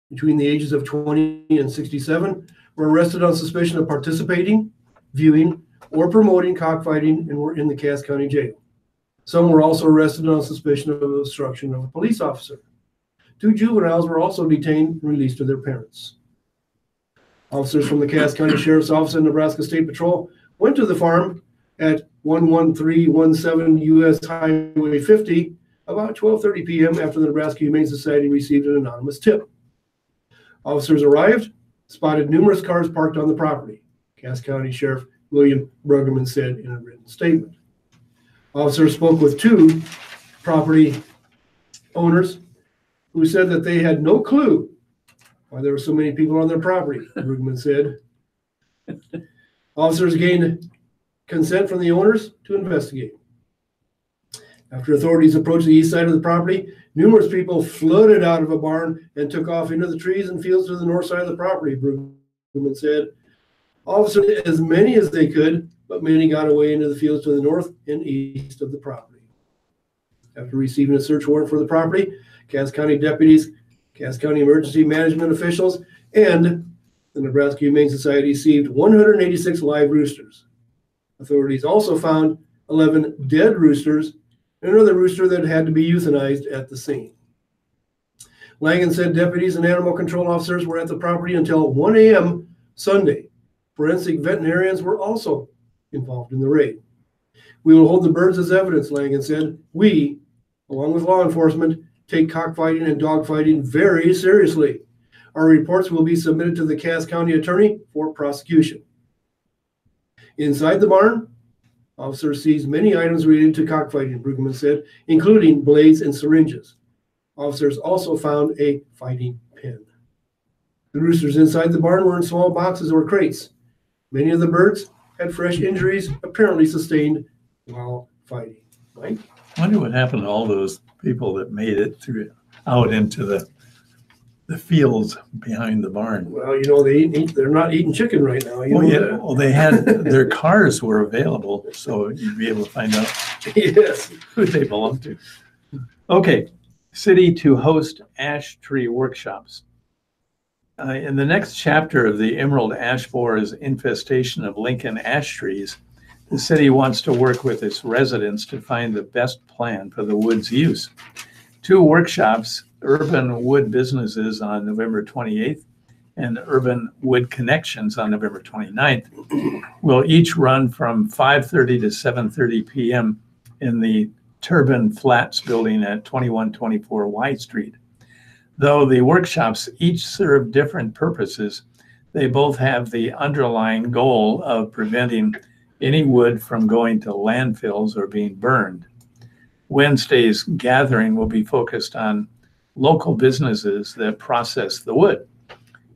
between the ages of 20 and 67 were arrested on suspicion of participating, viewing, or promoting cockfighting and were in the Cass County Jail. Some were also arrested on suspicion of obstruction of a police officer. 2 juveniles were also detained and released to their parents. Officers from the Cass County Sheriff's Office and Nebraska State Patrol went to the farm at 11317 U.S. Highway 50 about 12:30 p.m. after the Nebraska Humane Society received an anonymous tip. Officers arrived, spotted numerous cars parked on the property, Cass County Sheriff William Bruggeman said in a written statement. Officers spoke with 2 property owners who said that they had no clue why there were so many people on their property, Bruggeman said. Officers gained consent from the owners to investigate. After authorities approached the east side of the property, numerous people flooded out of a barn and took off into the trees and fields to the north side of the property, Bruggeman said. Officers, as many as they could, but many got away into the fields to the north and east of the property. After receiving a search warrant for the property, Cass County deputies, Cass County emergency management officials, and the Nebraska Humane Society seized 186 live roosters. Authorities also found 11 dead roosters and another rooster that had to be euthanized at the scene. Langen said deputies and animal control officers were at the property until 1 a.m. Sunday. Forensic veterinarians were also involved in the raid. We will hold the birds as evidence, Langen said. We, along with law enforcement, take cockfighting and dogfighting very seriously. Our reports will be submitted to the Cass County Attorney for prosecution. Inside the barn, officers seized many items related to cockfighting, Bruggeman said, including blades and syringes. Officers also found a fighting pin. The roosters inside the barn were in small boxes or crates. Many of the birds had fresh injuries apparently sustained while fighting. Mike? I wonder what happened to all those people that made it through out into the fields behind the barn. Well, they're not eating chicken right now. Well, they had their cars were available, so you'd be able to find out yes, who they belong to. Okay, city to host ash tree workshops. In the next chapter of the emerald ash borer's infestation of Lincoln ash trees, the city wants to work with its residents to find the best plan for the wood's use. 2 workshops, Urban Wood Businesses on November 28th and Urban Wood Connections on November 29th, will each run from 5:30 to 7:30 p.m. in the Turbine Flats building at 2124 Y Street. Though the workshops each serve different purposes, they both have the underlying goal of preventing any wood from going to landfills or being burned. Wednesday's gathering will be focused on local businesses that process the wood.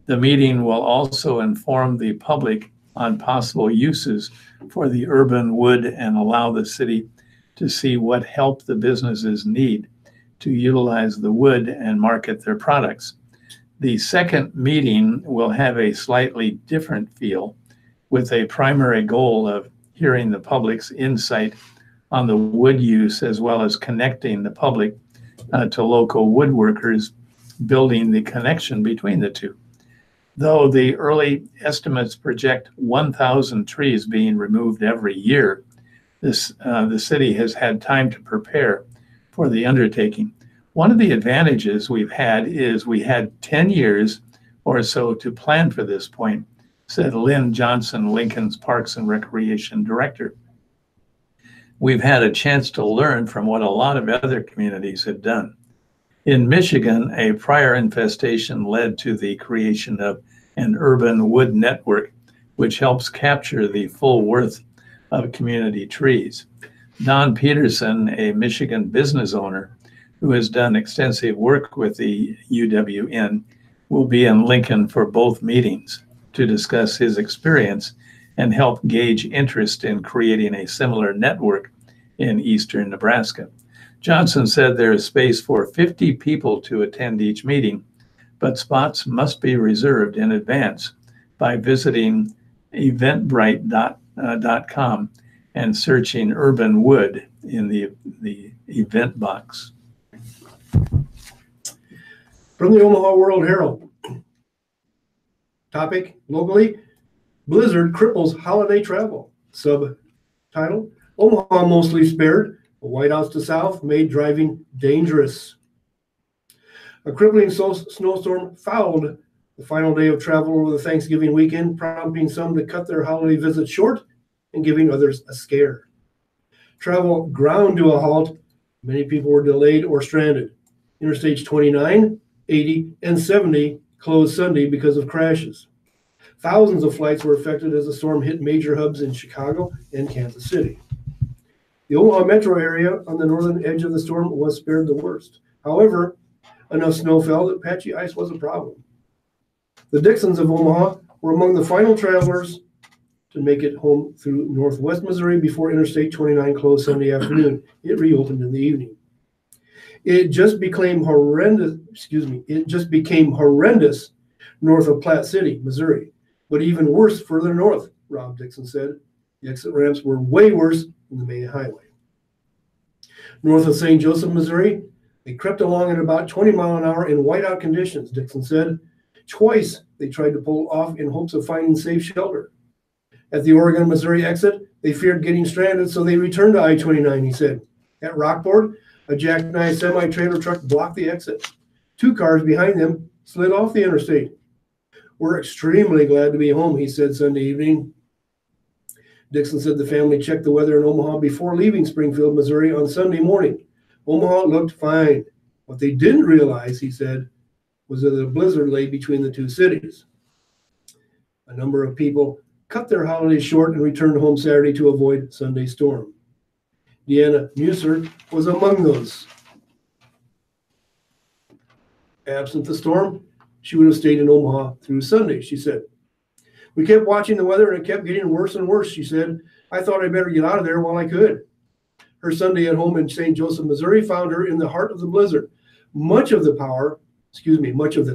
The meeting will also inform the public on possible uses for the urban wood and allow the city to see what help the businesses need to utilize the wood and market their products. The second meeting will have a slightly different feel, with a primary goal of hearing the public's insight on the wood use, as well as connecting the public to local woodworkers, building the connection between the two. Though the early estimates project 1,000 trees being removed every year, the city has had time to prepare for the undertaking. One of the advantages we've had is we had 10 years or so to plan for this point, said Lynn Johnson, Lincoln's Parks and Recreation Director. We've had a chance to learn from what a lot of other communities have done. In Michigan, a prior infestation led to the creation of an urban wood network, which helps capture the full worth of community trees. Don Peterson, a Michigan business owner who has done extensive work with the UWN, will be in Lincoln for both meetings to discuss his experience and help gauge interest in creating a similar network in eastern Nebraska. Johnson said there is space for 50 people to attend each meeting, but spots must be reserved in advance by visiting eventbrite.com and searching urban wood in the event box. From the Omaha World Herald, Topic locally, blizzard cripples holiday travel. Subtitle, Omaha mostly spared. Whiteouts to south made driving dangerous. A crippling snowstorm fouled the final day of travel over the Thanksgiving weekend, prompting some to cut their holiday visits short and giving others a scare. Travel ground to a halt. Many people were delayed or stranded. Interstates 29, 80, and 70 closed Sunday because of crashes. Thousands of flights were affected as the storm hit major hubs in Chicago and Kansas City. The Omaha metro area on the northern edge of the storm was spared the worst. However, enough snow fell that patchy ice was a problem. The Dixons of Omaha were among the final travelers to make it home through northwest Missouri before Interstate 29 closed Sunday afternoon. It reopened in the evening. It just became horrendous north of Platte City, Missouri, but even worse further north, Rob Dixon said. The exit ramps were way worse than the main highway. North of St. Joseph, Missouri, they crept along at about 20 miles an hour in whiteout conditions, Dixon said. Twice they tried to pull off in hopes of finding safe shelter. At the Oregon-Missouri exit, they feared getting stranded, so they returned to I-29, he said. At Rockport, a jackknife semi-trailer truck blocked the exit. 2 cars behind them slid off the interstate. We're extremely glad to be home, he said Sunday evening. Dixon said the family checked the weather in Omaha before leaving Springfield, Missouri on Sunday morning. Omaha looked fine. What they didn't realize, he said, was that a blizzard lay between the 2 cities. A number of people cut their holidays short and returned home Saturday to avoid Sunday's storm. Deanna Musser was among those. Absent the storm, she would have stayed in Omaha through Sunday, she said. We kept watching the weather and it kept getting worse and worse, she said. I thought I'd better get out of there while I could. Her Sunday at home in St. Joseph, Missouri found her in the heart of the blizzard. Much of the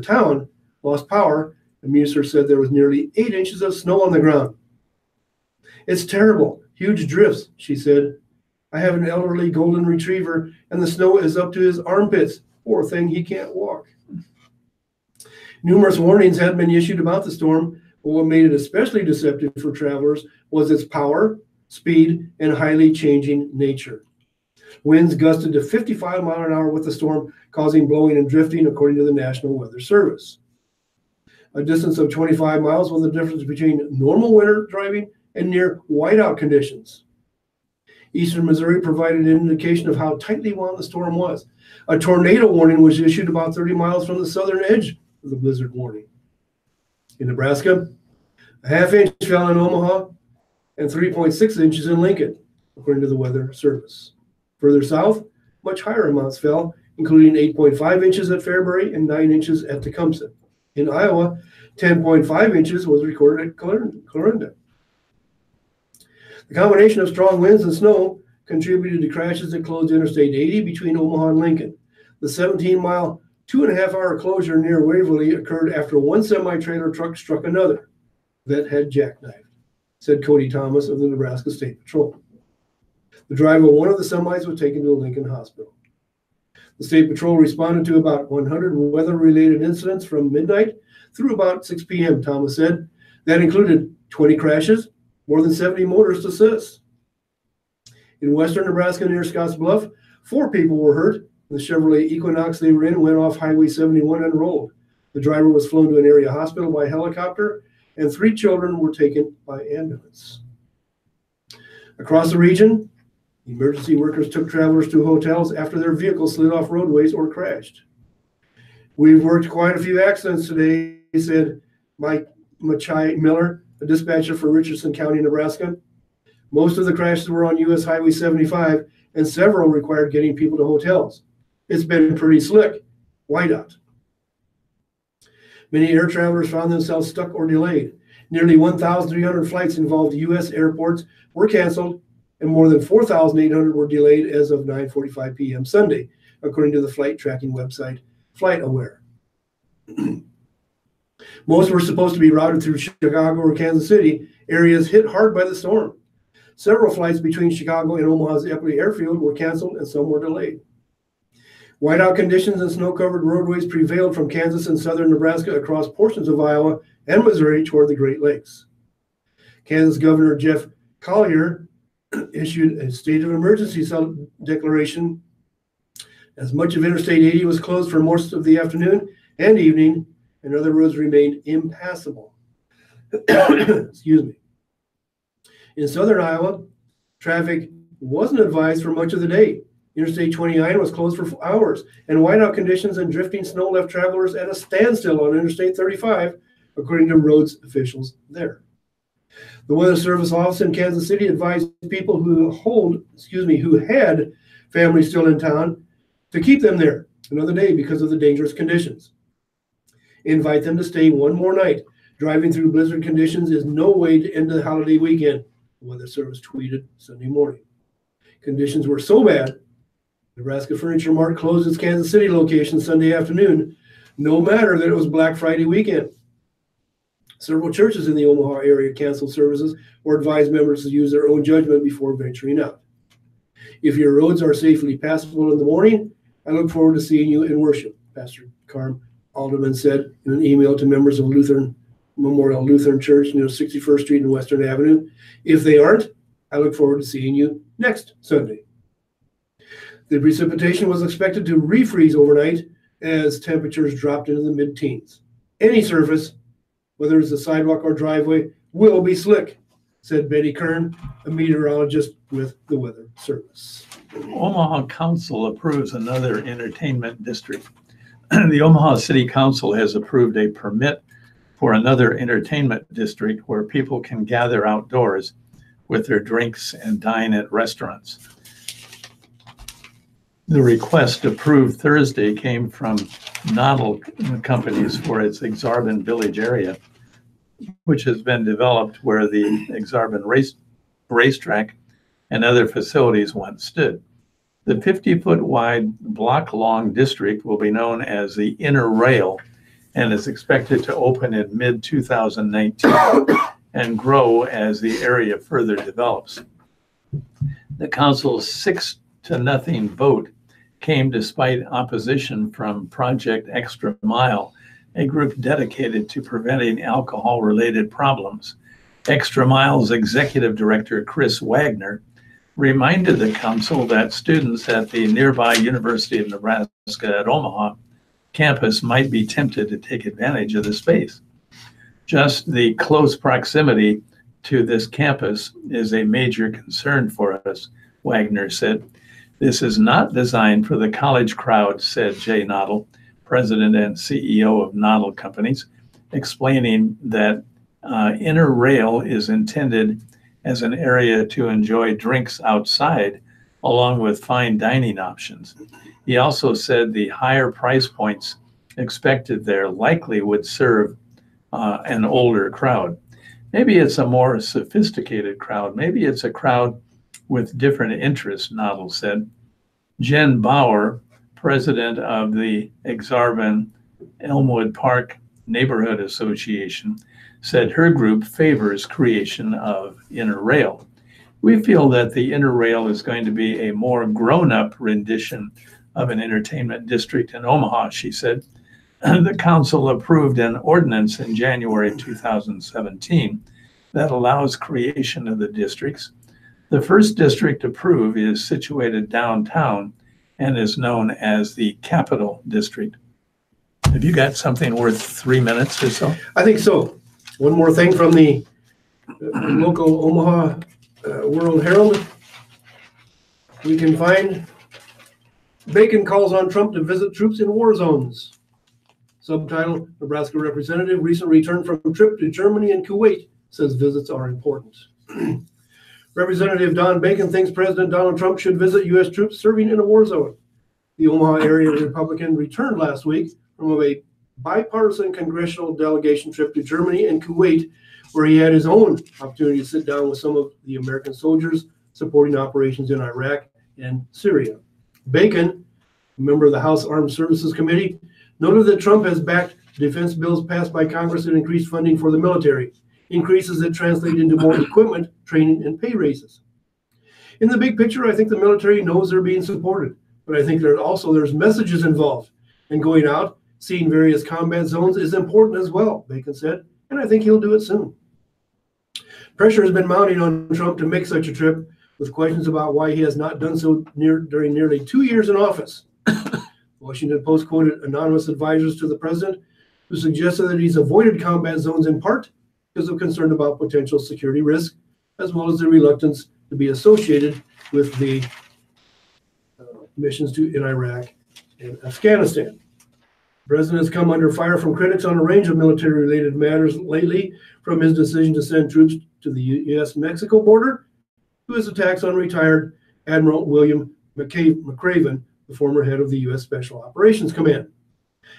town lost power, and Musser said there was nearly 8 inches of snow on the ground. It's terrible, huge drifts, she said. I have an elderly golden retriever, and the snow is up to his armpits. Poor thing, he can't walk. Numerous warnings had been issued about the storm, but what made it especially deceptive for travelers was its power, speed, and highly changing nature. Winds gusted to 55 miles an hour with the storm, causing blowing and drifting, according to the National Weather Service. A distance of 25 miles was the difference between normal winter driving and near whiteout conditions. Eastern Missouri provided an indication of how tightly wound the storm was. A tornado warning was issued about 30 miles from the southern edge of the blizzard warning. In Nebraska, a ½ inch fell in Omaha and 3.6 inches in Lincoln, according to the Weather Service. Further south, much higher amounts fell, including 8.5 inches at Fairbury and 9 inches at Tecumseh. In Iowa, 10.5 inches was recorded at Clarinda. The combination of strong winds and snow contributed to crashes that closed Interstate 80 between Omaha and Lincoln. The 17-mile, 2.5-hour closure near Waverly occurred after one semi-trailer truck struck another that had jackknifed, said Cody Thomas of the Nebraska State Patrol. The driver of one of the semis was taken to a Lincoln hospital. The State Patrol responded to about 100 weather-related incidents from midnight through about 6 p.m., Thomas said. That included 20 crashes, more than 70 motorists assist. In western Nebraska near Scotts Bluff, 4 people were hurt. The Chevrolet Equinox they were in went off Highway 71 and rolled. The driver was flown to an area hospital by helicopter, and 3 children were taken by ambulance. Across the region, emergency workers took travelers to hotels after their vehicles slid off roadways or crashed. We've worked quite a few accidents today, said Mike Machai Miller, a dispatcher for Richardson County, Nebraska. Most of the crashes were on U.S. Highway 75, and several required getting people to hotels. It's been pretty slick. Whiteout. Many air travelers found themselves stuck or delayed. Nearly 1,300 flights involved U.S. airports were canceled, and more than 4,800 were delayed as of 9:45 p.m. Sunday, according to the flight tracking website FlightAware. Most were supposed to be routed through Chicago or Kansas City, areas hit hard by the storm. Several flights between Chicago and Omaha's Eppley Airfield were canceled, and some were delayed. Whiteout conditions and snow-covered roadways prevailed from Kansas and southern Nebraska across portions of Iowa and Missouri toward the Great Lakes. Kansas Governor Jeff Collier issued a state of emergency declaration as much of Interstate 80 was closed for most of the afternoon and evening, and other roads remained impassable. Excuse me. In southern Iowa, traffic wasn't advised for much of the day. Interstate 29 was closed for hours, and whiteout conditions and drifting snow left travelers at a standstill on Interstate 35, according to roads officials there. The Weather Service office in Kansas City advised people who had families still in town to keep them there another day because of the dangerous conditions. Invite them to stay one more night. Driving through blizzard conditions is no way to end the holiday weekend, the Weather Service tweeted Sunday morning. Conditions were so bad, Nebraska Furniture Mart closed its Kansas City location Sunday afternoon, no matter that it was Black Friday weekend. Several churches in the Omaha area canceled services or advised members to use their own judgment before venturing out. If your roads are safely passable in the morning, I look forward to seeing you in worship, Pastor Carm Alderman said in an email to members of Memorial Lutheran Church near 61st Street and Western Avenue. If they aren't, I look forward to seeing you next Sunday. The precipitation was expected to refreeze overnight as temperatures dropped into the mid-teens. Any surface, whether it's a sidewalk or driveway, will be slick, said Betty Kern, a meteorologist with the Weather Service. Omaha Council approves another entertainment district. The Omaha City Council has approved a permit for another entertainment district where people can gather outdoors with their drinks and dine at restaurants. The request approved Thursday came from Noddle Companies for its Exarban Village area, which has been developed where the Exarban racetrack and other facilities once stood. The 50-foot wide, block-long district will be known as the Inner Rail and is expected to open in mid-2019 and grow as the area further develops. The council's 6-0 vote came despite opposition from Project Extra Mile, a group dedicated to preventing alcohol-related problems. Extra Mile's executive director, Chris Wagner, reminded the council that students at the nearby University of Nebraska at Omaha campus might be tempted to take advantage of the space. Just the close proximity to this campus is a major concern for us, Wagner said. This is not designed for the college crowd, said Jay Noddle, president and CEO of Noddle Companies, explaining that Inner Rail is intended as an area to enjoy drinks outside, along with fine dining options. He also said the higher price points expected there likely would serve an older crowd. Maybe it's a more sophisticated crowd. Maybe it's a crowd with different interests, Noddle said. Jen Bauer, president of the Exarban Elmwood Park Neighborhood Association, said her group favors creation of Inner Rail. We feel that the Inner Rail is going to be a more grown-up rendition of an entertainment district in Omaha, she said. The council approved an ordinance in January 2017 that allows creation of the districts. The first district approved is situated downtown and is known as the Capital District. Have you got something worth 3 minutes or so? I think so. One more thing from the local Omaha World Herald. We can find Bacon calls on Trump to visit troops in war zones. Subtitle, Nebraska representative recent return from trip to Germany and Kuwait says visits are important. Representative Don Bacon thinks President Donald Trump should visit U.S. troops serving in a war zone. The Omaha area Republican returned last week from a bipartisan congressional delegation trip to Germany and Kuwait, where he had his own opportunity to sit down with some of the American soldiers supporting operations in Iraq and Syria. Bacon, a member of the House Armed Services Committee, noted that Trump has backed defense bills passed by Congress that increased funding for the military, increases that translate into more equipment, training, and pay raises. In the big picture, I think the military knows they're being supported. But I think there's messages involved. And going out, seeing various combat zones is important as well, Bacon said, and I think he'll do it soon. Pressure has been mounting on Trump to make such a trip, with questions about why he has not done so during nearly 2 years in office. Washington Post quoted anonymous advisors to the president who suggested that he's avoided combat zones in part because of concern about potential security risk, as well as the reluctance to be associated with the missions in Iraq and Afghanistan. The president has come under fire from critics on a range of military-related matters lately, from his decision to send troops to the U.S.-Mexico border to his attacks on retired Admiral William McRaven, the former head of the U.S. Special Operations Command.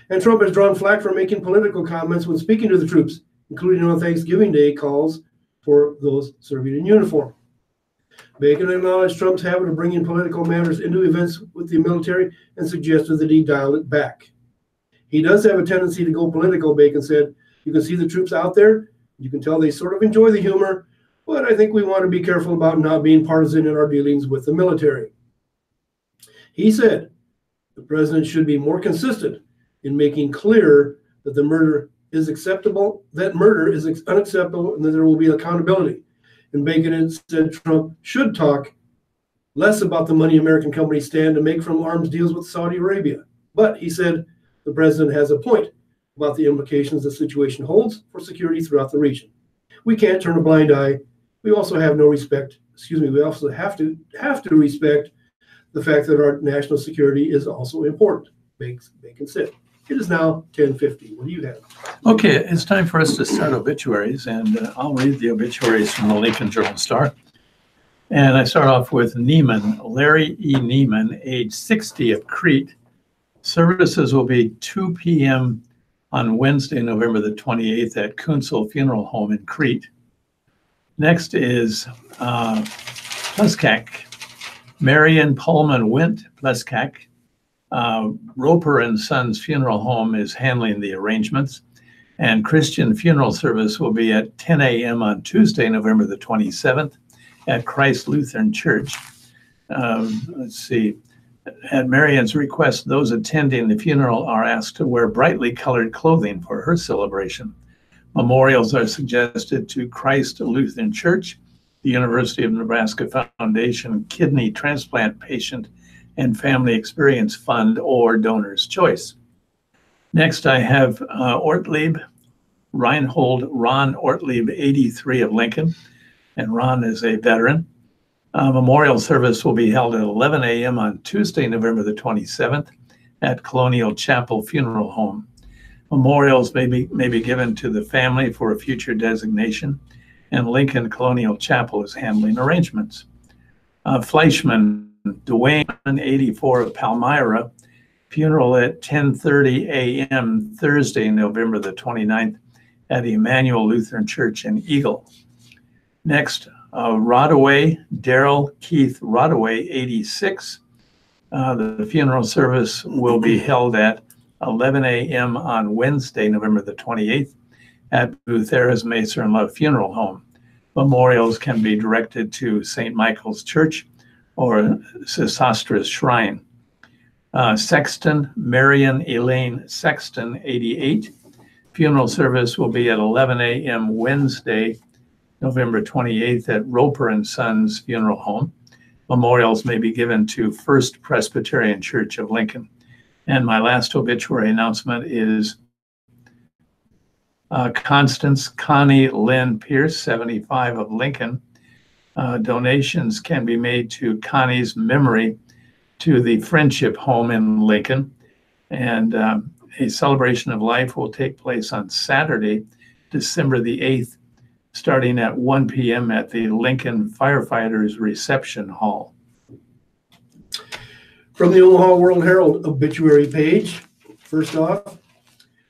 And Trump has drawn flack for making political comments when speaking to the troops, including on Thanksgiving Day calls for those serving in uniform. Bacon acknowledged Trump's habit of bringing political matters into events with the military and suggested that he dial it back. He does have a tendency to go political, Bacon said. You can see the troops out there. You can tell they sort of enjoy the humor, but I think we want to be careful about not being partisan in our dealings with the military. He said the president should be more consistent in making clear that murder is unacceptable, and that there will be accountability. And Bacon said Trump should talk less about the money American companies stand to make from arms deals with Saudi Arabia. But he said the president has a point about the implications the situation holds for security throughout the region. We can't turn a blind eye. We also have no respect. We also have to respect the fact that our national security is also important, Bacon said. It is now 10:50. What do you have? Okay, it's time for us to start obituaries, and I'll read the obituaries from the Lincoln Journal-Star. And I start off with Neiman, Larry E. Neiman, age 60, of Crete. Services will be 2 p.m. on Wednesday, November the 28th at Kunsel Funeral Home in Crete. Next is Pleskak, Marion Pullman Wint, Pleskak. Roper and Sons Funeral Home is handling the arrangements, and Christian funeral service will be at 10 a.m. on Tuesday, November the 27th at Christ Lutheran Church. Let's see. At Marion's request, those attending the funeral are asked to wear brightly colored clothing for her celebration. Memorials are suggested to Christ Lutheran Church, the University of Nebraska Foundation Kidney Transplant Patient and Family Experience Fund, or Donor's Choice. Next, I have Ortlieb, Reinhold Ron Ortlieb, 83, of Lincoln, and Ron is a veteran. Memorial service will be held at 11 a.m. on Tuesday, November the 27th at Colonial Chapel Funeral Home. Memorials may be given to the family for a future designation, and Lincoln Colonial Chapel is handling arrangements. Fleischman Dwayne, 84, of Palmyra, funeral at 10:30 a.m. Thursday, November the 29th at Emmanuel Lutheran Church in Eagle. Next, Rodaway, Daryl Keith Rodaway, 86. The funeral service will be held at 11 a.m. on Wednesday, November the 28th at Boothera's Macer and Love Funeral Home. Memorials can be directed to St. Michael's Church or Sesostris Shrine. Sexton, Marion Elaine Sexton, 88. Funeral service will be at 11 a.m. Wednesday, November 28th at Roper and Sons Funeral Home. Memorials may be given to First Presbyterian Church of Lincoln. And my last obituary announcement is Constance Connie Lynn Pierce, 75, of Lincoln. Donations can be made to Connie's memory to the Friendship Home in Lincoln. And a celebration of life will take place on Saturday, December the 8th, starting at 1 p.m. at the Lincoln Firefighters Reception Hall. From the Omaha World Herald obituary page, first off,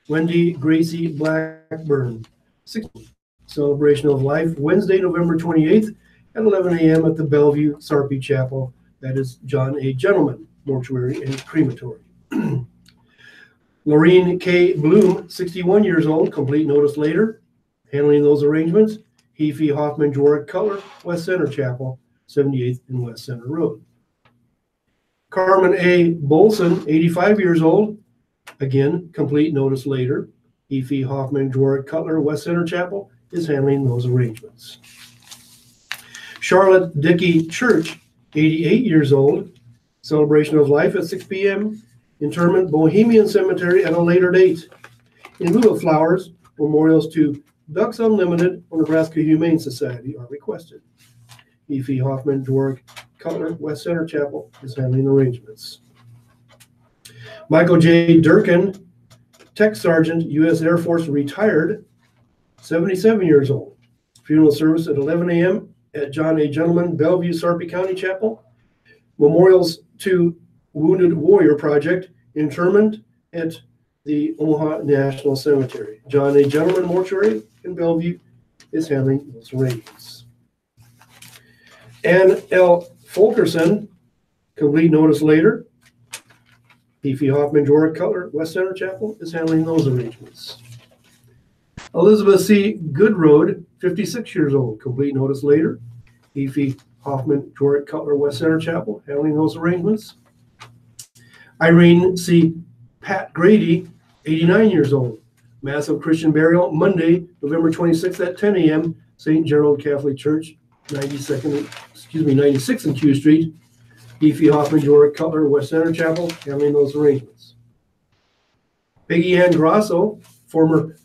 Wendy Gracie Blackburn, 60, celebration of life, Wednesday, November 28th at 11 a.m. at the Bellevue Sarpy Chapel. That is John A. Gentleman Mortuary and Crematory. Laureen K. Bloom, 61 years old, complete notice later. Handling those arrangements, Heafy Hoffman Dwarick Cutler, West Center Chapel, 78th and West Center Road. Carmen A. Bolson, 85 years old. Again, complete notice later. E.F. Hoffman, Dwarrick Cutler, West Center Chapel is handling those arrangements. Charlotte Dickey Church, 88 years old. Celebration of life at 6 p.m. Interment, Bohemian Cemetery at a later date. In lieu of flowers, memorials to Ducks Unlimited or Nebraska Humane Society are requested. E.F. Hoffman, Dwarrick Cutler, West Center Chapel is handling arrangements. Michael J. Durkin, Tech Sergeant, U.S. Air Force, retired, 77 years old. Funeral service at 11 a.m. at John A. Gentleman, Bellevue, Sarpy County Chapel. Memorials to Wounded Warrior Project, interment at the Omaha National Cemetery. John A. Gentleman Mortuary in Bellevue is handling those arrangements. Ann L. Fulkerson, complete notice later. E.F. Hoffman, Dwarrick Cutler, West Center Chapel is handling those arrangements. Elizabeth C. Goodroad, 56 years old, complete notice later. E.F. Hoffman, Dwarrick Cutler, West Center Chapel, handling those arrangements. Irene C. Pat Grady, 89 years old. Massive Christian burial, Monday, November 26th at 10 a.m., St. Gerald Catholic Church, 96th and Q Street. E.F. Hoffman, Dwarrick Cutler, West Center Chapel, handling those arrangements. Peggy Ann Grosso, former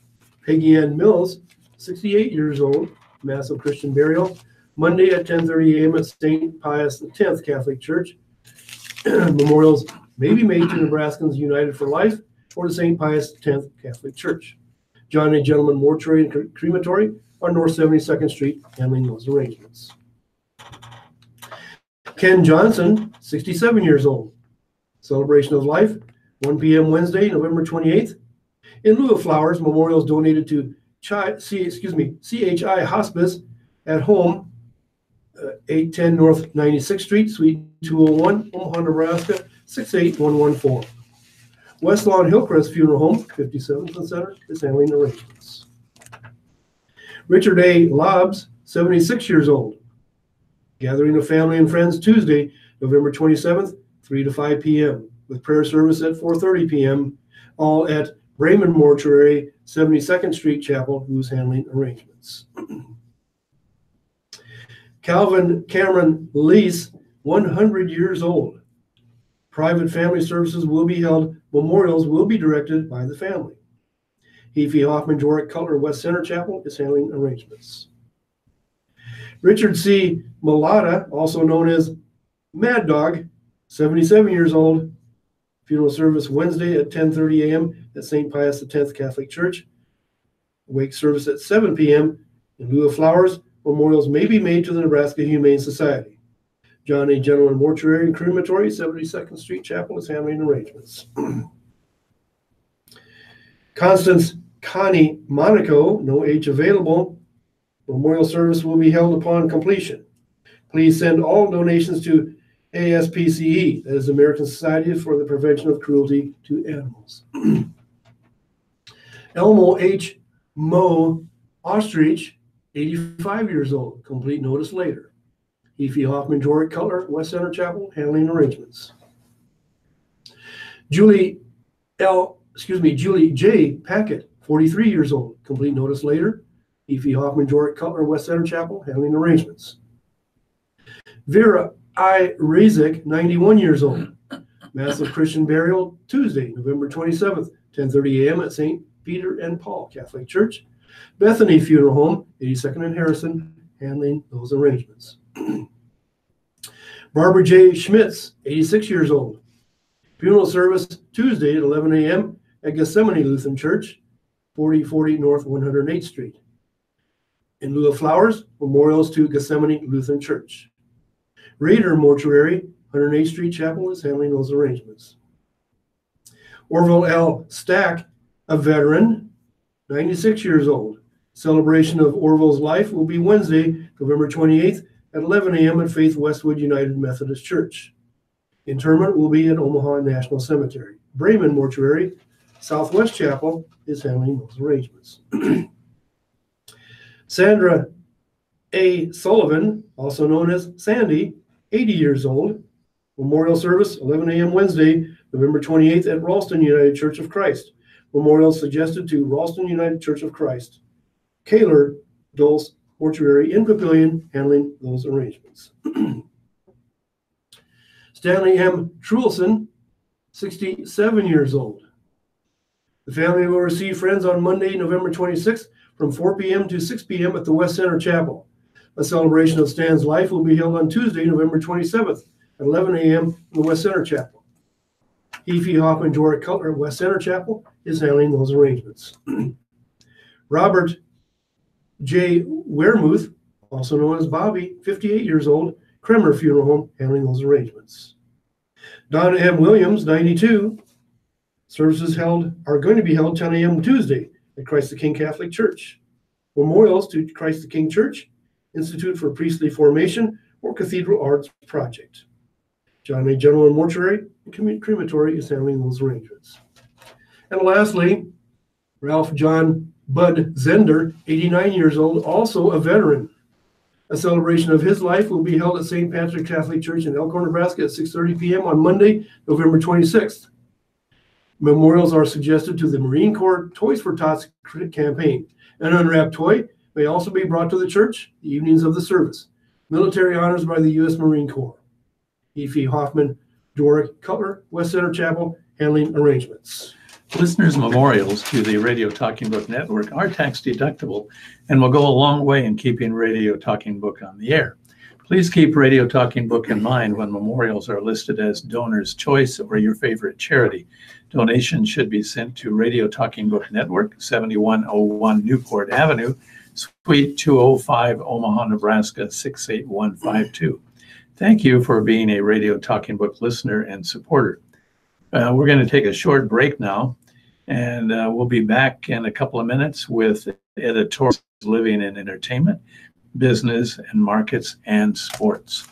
Peggy Ann Mills, 68 years old. Massive Christian burial, Monday at 10:30 a.m. at St. Pius X Catholic Church. Memorials may be made to Nebraskans United for Life or to St. Pius X Catholic Church. John A. Gentleman Mortuary and Crematory on North 72nd Street, handling those arrangements. Ken Johnson, 67 years old. Celebration of life, 1 p.m. Wednesday, November 28th. In lieu of flowers, memorials donated to CHI Hospice at home, 810 North 96th Street, Suite 201, Omaha, Nebraska, 68114. West Lawn Hillcrest Funeral Home, 57th and Center, is handling arrangements. Richard A. Lobbs, 76 years old. Gathering of family and friends Tuesday, November 27th, 3 to 5 p.m., with prayer service at 4:30 p.m., all at Raymond Mortuary, 72nd Street Chapel, who's handling arrangements. Calvin Cameron Lease, 100 years old. Private family services will be held. Memorials will be directed by the family. E.F. Hoffman, Dwarrick Cutler, West Center Chapel is handling arrangements. Richard C. Mulata, also known as Mad Dog, 77 years old. Funeral service Wednesday at 10:30 a.m. at St. Pius X Catholic Church. Wake service at 7 p.m. In lieu of flowers, memorials may be made to the Nebraska Humane Society. John A. Gentleman Mortuary and Crematory, 72nd Street Chapel is handling arrangements. Constance Connie Monaco, no age available. Memorial service will be held upon completion. Please send all donations to ASPCE, that is American Society for the Prevention of Cruelty to Animals. Elmo H. Moe Ostrich, 85 years old, complete notice later. E.F. Hoffman, Dwarrick Cutler, West Center Chapel, handling arrangements. Julie J. Packett, 43 years old, complete notice later. E.F. Hoffman, Dwarrick Cutler, West Center Chapel, handling arrangements. Vera I. Razik, 91 years old. Massive Christian burial Tuesday, November 27th, 10:30 a.m. at St. Peter and Paul Catholic Church. Bethany Funeral Home, 82nd and Harrison, handling those arrangements. Barbara J. Schmitz, 86 years old. Funeral service Tuesday at 11 a.m. at Gethsemane Lutheran Church, 4040 North 108th Street. In lieu of flowers, memorials to Gethsemane Lutheran Church. Raider Mortuary, 108th Street Chapel is handling those arrangements. Orville L. Stack, a veteran, 96 years old. Celebration of Orville's life will be Wednesday, November 28th at 11 a.m. at Faith Westwood United Methodist Church. Interment will be at Omaha National Cemetery. Bremen Mortuary, Southwest Chapel is handling those arrangements. Sandra A. Sullivan, also known as Sandy, 80 years old. Memorial service, 11 a.m. Wednesday, November 28th at Ralston United Church of Christ. Memorial suggested to Ralston United Church of Christ. Kaler Dulce Mortuary in Papillion, handling those arrangements. Stanley M. Trulson, 67 years old. The family will receive friends on Monday, November 26th from 4 p.m. to 6 p.m. at the West Center Chapel. A celebration of Stan's life will be held on Tuesday, November 27th at 11 a.m. in the West Center Chapel. Efi Hoffman Doric Cutler at West Center Chapel is handling those arrangements. Robert J. Weremuth, also known as Bobby, 58 years old, Kremer Funeral Home, handling those arrangements. Donna M. Williams, 92. Services are going to be held 10 a.m. Tuesday at Christ the King Catholic Church. Memorials to Christ the King Church, Institute for Priestly Formation, or Cathedral Arts Project. John A. General Mortuary and Crematory is handling those arrangements. And lastly, Ralph John Bud Zender, 89 years old, also a veteran. A celebration of his life will be held at St. Patrick Catholic Church in Elkhorn, Nebraska at 6:30 p.m. on Monday, November 26th. Memorials are suggested to the Marine Corps Toys for Tots campaign. An unwrapped toy may also be brought to the church the evenings of the service. Military honors by the U.S. Marine Corps. Efi Hoffman, Doric Cutler, West Center Chapel, handling arrangements. Listeners' memorials to the Radio Talking Book Network are tax deductible and will go a long way in keeping Radio Talking Book on the air. Please keep Radio Talking Book in mind when memorials are listed as donor's choice or your favorite charity. Donations should be sent to Radio Talking Book Network, 7101 Newport Avenue, Suite 205, Omaha, Nebraska, 68152. Thank you for being a Radio Talking Book listener and supporter. We're going to take a short break now, and we'll be back in a couple of minutes with editorials, living and entertainment, business and markets, and sports.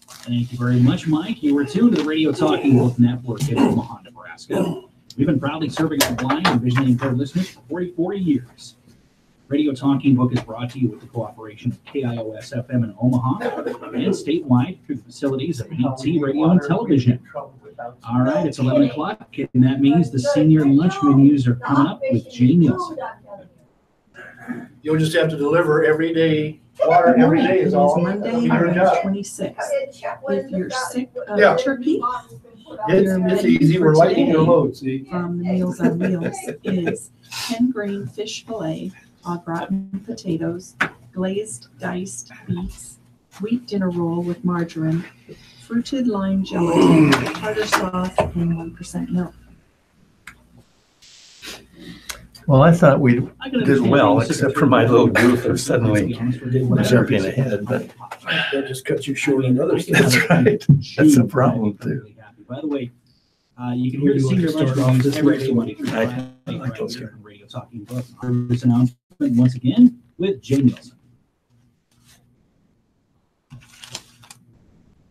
Thank you very much, Mike. You were tuned to the Radio Talking Book Network in Omaha, Nebraska. We've been proudly serving our blind and visually impaired listeners for 40 years. Radio Talking Book is brought to you with the cooperation of KIOS FM in Omaha and statewide through the facilities of ET Radio and Television. All right, it's 11 o'clock, and that means the senior lunch menus are coming up with Jay Nielsen. You'll just have to deliver every day. Water every day is all. Monday, November 26th. If you're sick of turkey, it's easy. We're lightening your load. See, from the Meals on Wheels is 10 grain fish fillet, au gratin potatoes, glazed diced beets, wheat dinner roll with margarine, fruited lime gelatin, tartar sauce, and 1% milk. Well, I thought we did well, except for my little goof of suddenly jumping ahead, but that just cuts you short on other stuff. that's right. That's a problem, too. By the way, you can hear the senior lunch menus every day Monday through Friday right here on Radio Talking Book. This announcement once again with Jay Nielsen.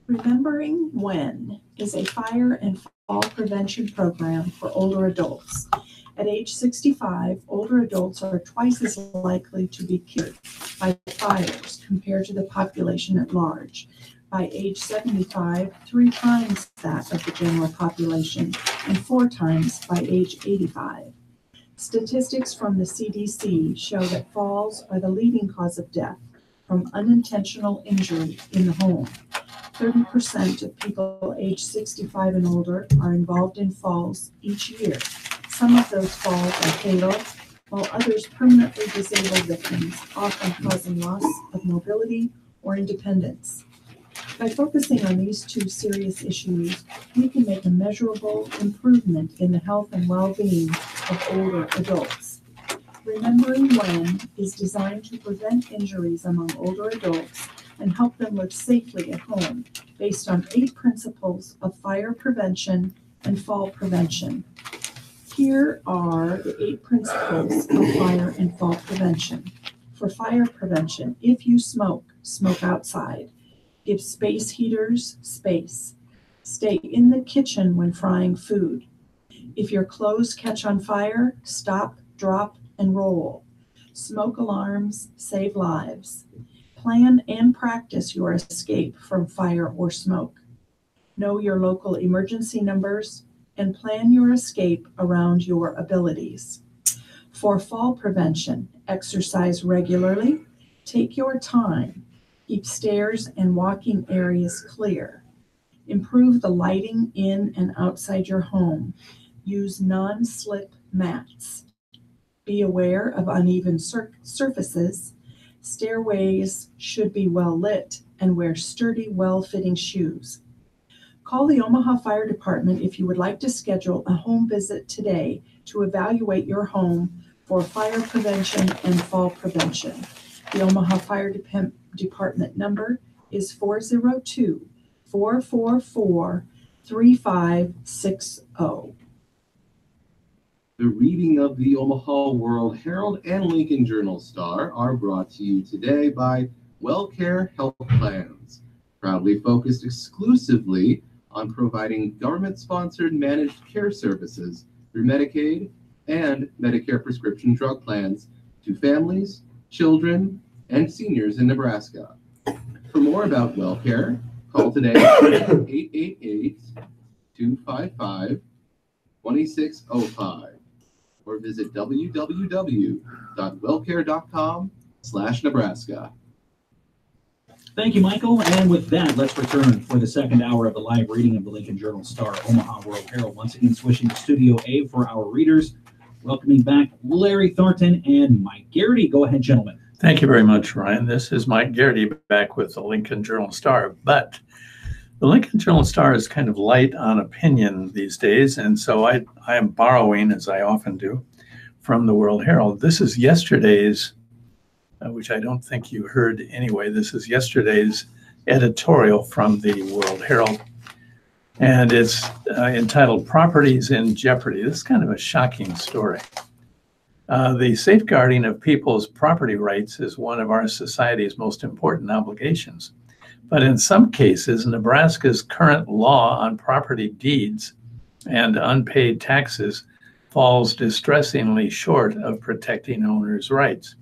Remembering When is a fire and fall prevention program for older adults. At age 65, older adults are twice as likely to be killed by fires compared to the population at large. By age 75, 3 times that of the general population, and 4 times by age 85. Statistics from the CDC show that falls are the leading cause of death from unintentional injury in the home. 30% of people age 65 and older are involved in falls each year. Some of those falls are fatal, while others permanently disable victims, often causing loss of mobility or independence. By focusing on these 2 serious issues, we can make a measurable improvement in the health and well-being of older adults. Remembering When is designed to prevent injuries among older adults and help them live safely at home, based on 8 principles of fire prevention and fall prevention. Here are the 8 principles of fire and fall prevention. For fire prevention, if you smoke, smoke outside. Give space heaters space. Stay in the kitchen when frying food. If your clothes catch on fire, stop, drop, and roll. Smoke alarms save lives. Plan and practice your escape from fire or smoke. Know your local emergency numbers, and plan your escape around your abilities. For fall prevention, exercise regularly, take your time, keep stairs and walking areas clear. Improve the lighting in and outside your home. Use non-slip mats. Be aware of uneven surfaces. Stairways should be well lit, and wear sturdy, well-fitting shoes. Call the Omaha Fire Department if you would like to schedule a home visit today to evaluate your home for fire prevention and fall prevention. The Omaha Fire Department number is 402-444-3560. The reading of the Omaha World Herald and Lincoln Journal-Star are brought to you today by WellCare Health Plans, proudly focused exclusively on providing government-sponsored managed care services through Medicaid and Medicare prescription drug plans to families, children, and seniors in Nebraska. For more about WellCare, call today at 888-255-2605 or visit www.wellcare.com/Nebraska. Thank you, Michael. And with that, let's return for the second hour of the live reading of the Lincoln Journal-Star Omaha World Herald. Once again, switching to Studio A for our readers. Welcoming back Larry Thornton and Mike Garrity. Go ahead, gentlemen. Thank you very much, Ryan. This is Mike Garrity back with the Lincoln Journal-Star. But the Lincoln Journal-Star is kind of light on opinion these days, and so I am borrowing, as I often do, from the World Herald. This is yesterday's, which I don't think you heard anyway. This is yesterday's editorial from the World Herald, and it's entitled Properties in Jeopardy. This is kind of a shocking story. The safeguarding of people's property rights is one of our society's most important obligations. But in some cases, Nebraska's current law on property deeds and unpaid taxes falls distressingly short of protecting owners' rights.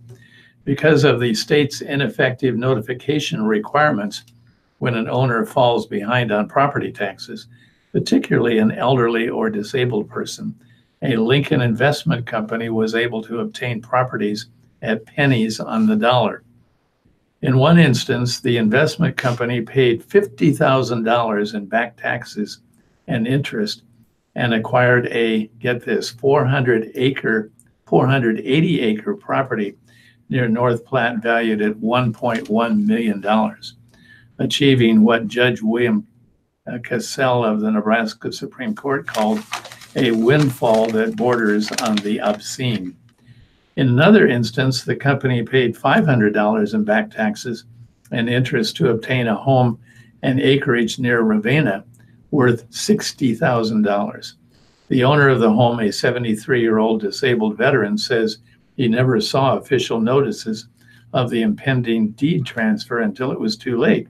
Because of the state's ineffective notification requirements when an owner falls behind on property taxes, particularly an elderly or disabled person, a Lincoln investment company was able to obtain properties at pennies on the dollar. In one instance, the investment company paid $50,000 in back taxes and interest and acquired a, get this, 480 acre property near North Platte valued at $1.1 million, achieving what Judge William Cassell of the Nebraska Supreme Court called a windfall that borders on the obscene. In another instance, the company paid $500 in back taxes and interest to obtain a home and acreage near Ravenna worth $60,000. The owner of the home, a 73-year-old disabled veteran, says he never saw official notices of the impending deed transfer until it was too late.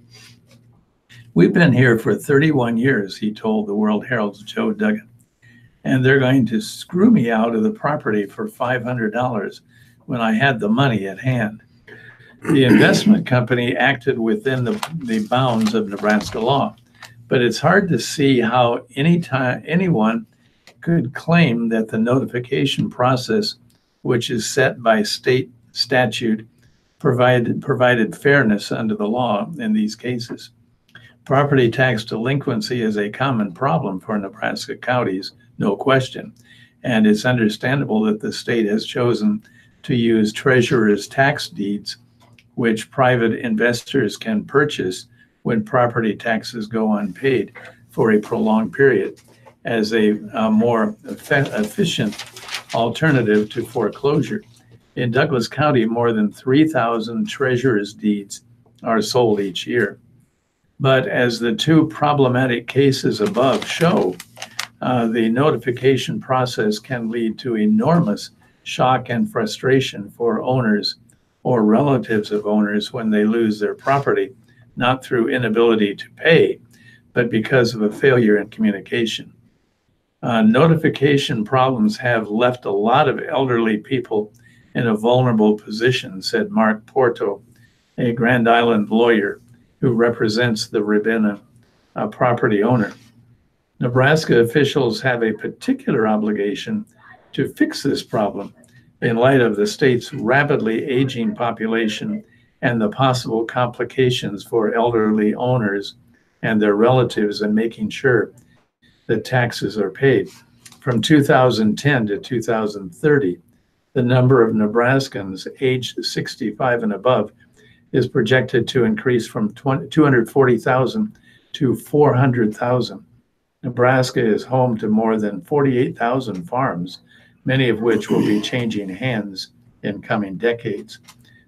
We've been here for 31 years, he told the World Herald's Joe Duggan, and they're going to screw me out of the property for $500 when I had the money at hand. The investment company acted within the bounds of Nebraska law, but it's hard to see how anyone could claim that the notification process, which is set by state statute, provided fairness under the law in these cases. Property tax delinquency is a common problem for Nebraska counties, no question, and it's understandable that the state has chosen to use treasurer's tax deeds, which private investors can purchase when property taxes go unpaid for a prolonged period, as a more efficient alternative to foreclosure. In Douglas County, more than 3,000 treasurer's deeds are sold each year. But as the two problematic cases above show, the notification process can lead to enormous shock and frustration for owners or relatives of owners when they lose their property, not through inability to pay, but because of a failure in communication. Notification problems have left a lot of elderly people in a vulnerable position, said Mark Porto, a Grand Island lawyer who represents the Ravenna property owner. Nebraska officials have a particular obligation to fix this problem in light of the state's rapidly aging population and the possible complications for elderly owners and their relatives in making sure that taxes are paid. From 2010 to 2030, the number of Nebraskans aged 65 and above is projected to increase from 240,000 to 400,000. Nebraska is home to more than 48,000 farms, many of which will be changing hands in coming decades.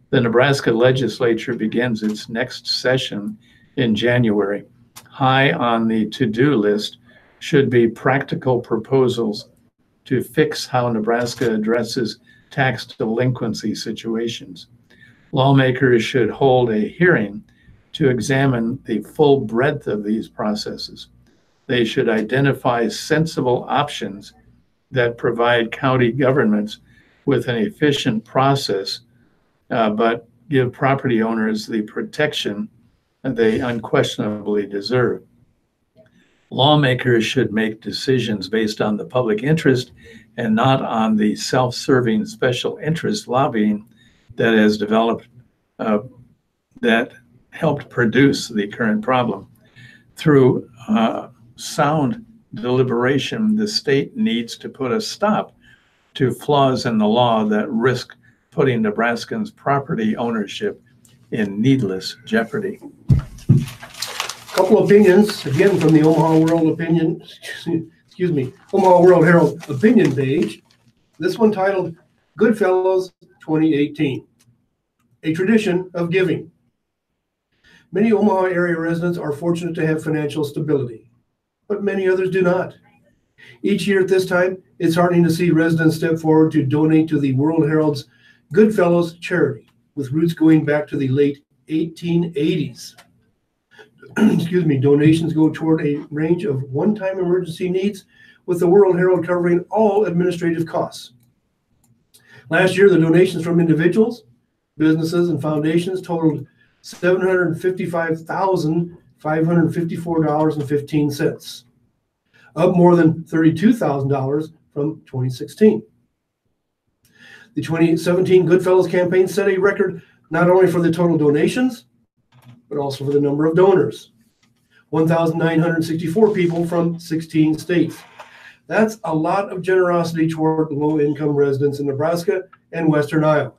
The Nebraska legislature begins its next session in January. High on the to-do list should be practical proposals to fix how Nebraska addresses tax delinquency situations. Lawmakers should hold a hearing to examine the full breadth of these processes. They should identify sensible options that provide county governments with an efficient process, but give property owners the protection that they unquestionably deserve. Lawmakers should make decisions based on the public interest and not on the self-serving special interest lobbying that has developed, that helped produce the current problem. Through sound deliberation, the state needs to put a stop to flaws in the law that risk putting Nebraskans' property ownership in needless jeopardy. Couple opinions, again from the Omaha World Omaha World Herald opinion page. This one titled Goodfellows 2018, a tradition of giving. Many Omaha area residents are fortunate to have financial stability, but many others do not. Each year at this time, it's heartening to see residents step forward to donate to the World Herald's Goodfellows charity, with roots going back to the late 1880s. Donations go toward a range of one-time emergency needs, with the World Herald covering all administrative costs. Last year, the donations from individuals, businesses, and foundations totaled $755,554.15, up more than $32,000 from 2016. The 2017 Goodfellows campaign set a record not only for the total donations, but also for the number of donors. 1,964 people from 16 states. That's a lot of generosity toward low-income residents in Nebraska and Western Iowa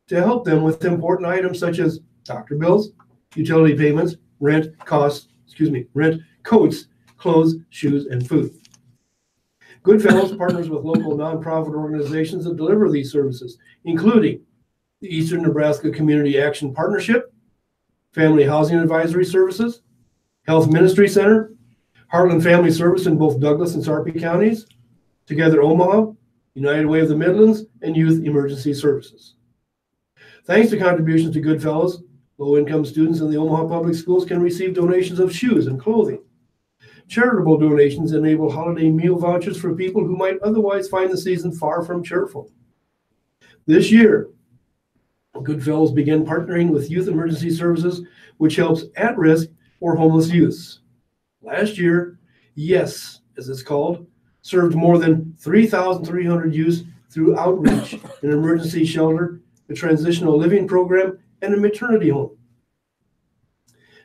to help them with important items such as doctor bills, utility payments, rent, coats, clothes, shoes, and food. Goodfellows partners with local nonprofit organizations that deliver these services, including the Eastern Nebraska Community Action Partnership, Family Housing Advisory Services, Health Ministry Center, Heartland Family Service in both Douglas and Sarpy counties, Together Omaha, United Way of the Midlands, and Youth Emergency Services. Thanks to contributions to Goodfellows, low-income students in the Omaha Public Schools can receive donations of shoes and clothing. Charitable donations enable holiday meal vouchers for people who might otherwise find the season far from cheerful. This year, Goodfellows began partnering with Youth Emergency Services, which helps at-risk or homeless youths. Last year, YES, as it's called, served more than 3,300 youths through outreach, an emergency shelter, a transitional living program, and a maternity home.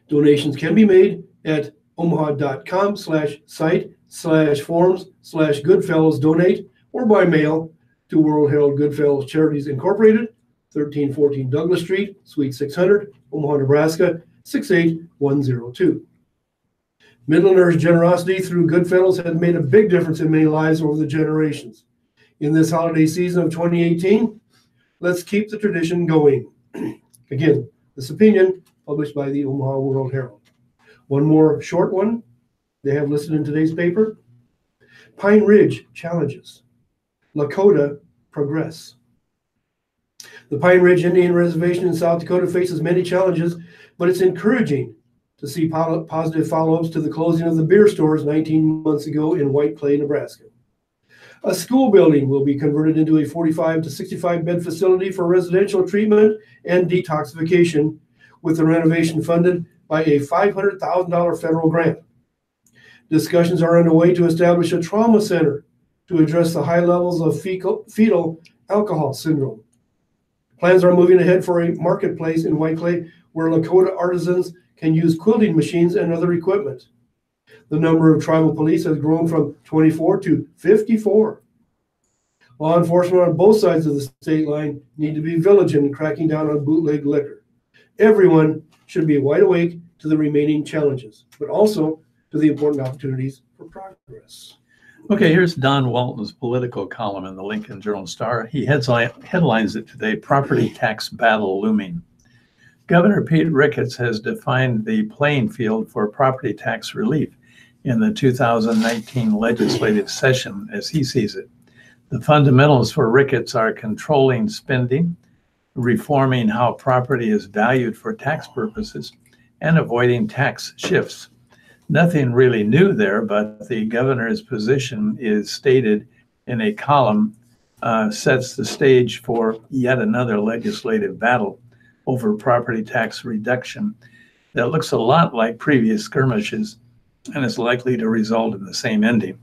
Donations can be made at omaha.com/site/forms/Goodfellows donate or by mail to World Herald Goodfellows Charities Incorporated, 1314 Douglas Street, Suite 600, Omaha, Nebraska, 68102. Midlanders' generosity through Goodfellows has made a big difference in many lives over the generations. In this holiday season of 2018, let's keep the tradition going. Again, this opinion published by the Omaha World Herald. One more short one they have listed in today's paper. Pine Ridge challenges. Lakota progress. The Pine Ridge Indian Reservation in South Dakota faces many challenges, but it's encouraging to see positive follow-ups to the closing of the beer stores 19 months ago in White Clay, Nebraska. A school building will be converted into a 45 to 65 bed facility for residential treatment and detoxification, with the renovation funded by a $500,000 federal grant. Discussions are underway to establish a trauma center to address the high levels of fetal alcohol syndrome. Plans are moving ahead for a marketplace in White Clay where Lakota artisans can use quilting machines and other equipment. The number of tribal police has grown from 24 to 54. Law enforcement on both sides of the state line need to be vigilant in cracking down on bootleg liquor. Everyone should be wide awake to the remaining challenges, but also to the important opportunities for progress. Okay, here's Don Walton's political column in the Lincoln Journal-Star. He headlines it today, Property Tax Battle Looming. Governor Pete Ricketts has defined the playing field for property tax relief in the 2019 legislative session as he sees it. The fundamentals for Ricketts are controlling spending, reforming how property is valued for tax purposes, and avoiding tax shifts. Nothing really new there, but the governor's position is stated in a column, sets the stage for yet another legislative battle over property tax reduction that looks a lot like previous skirmishes and is likely to result in the same ending.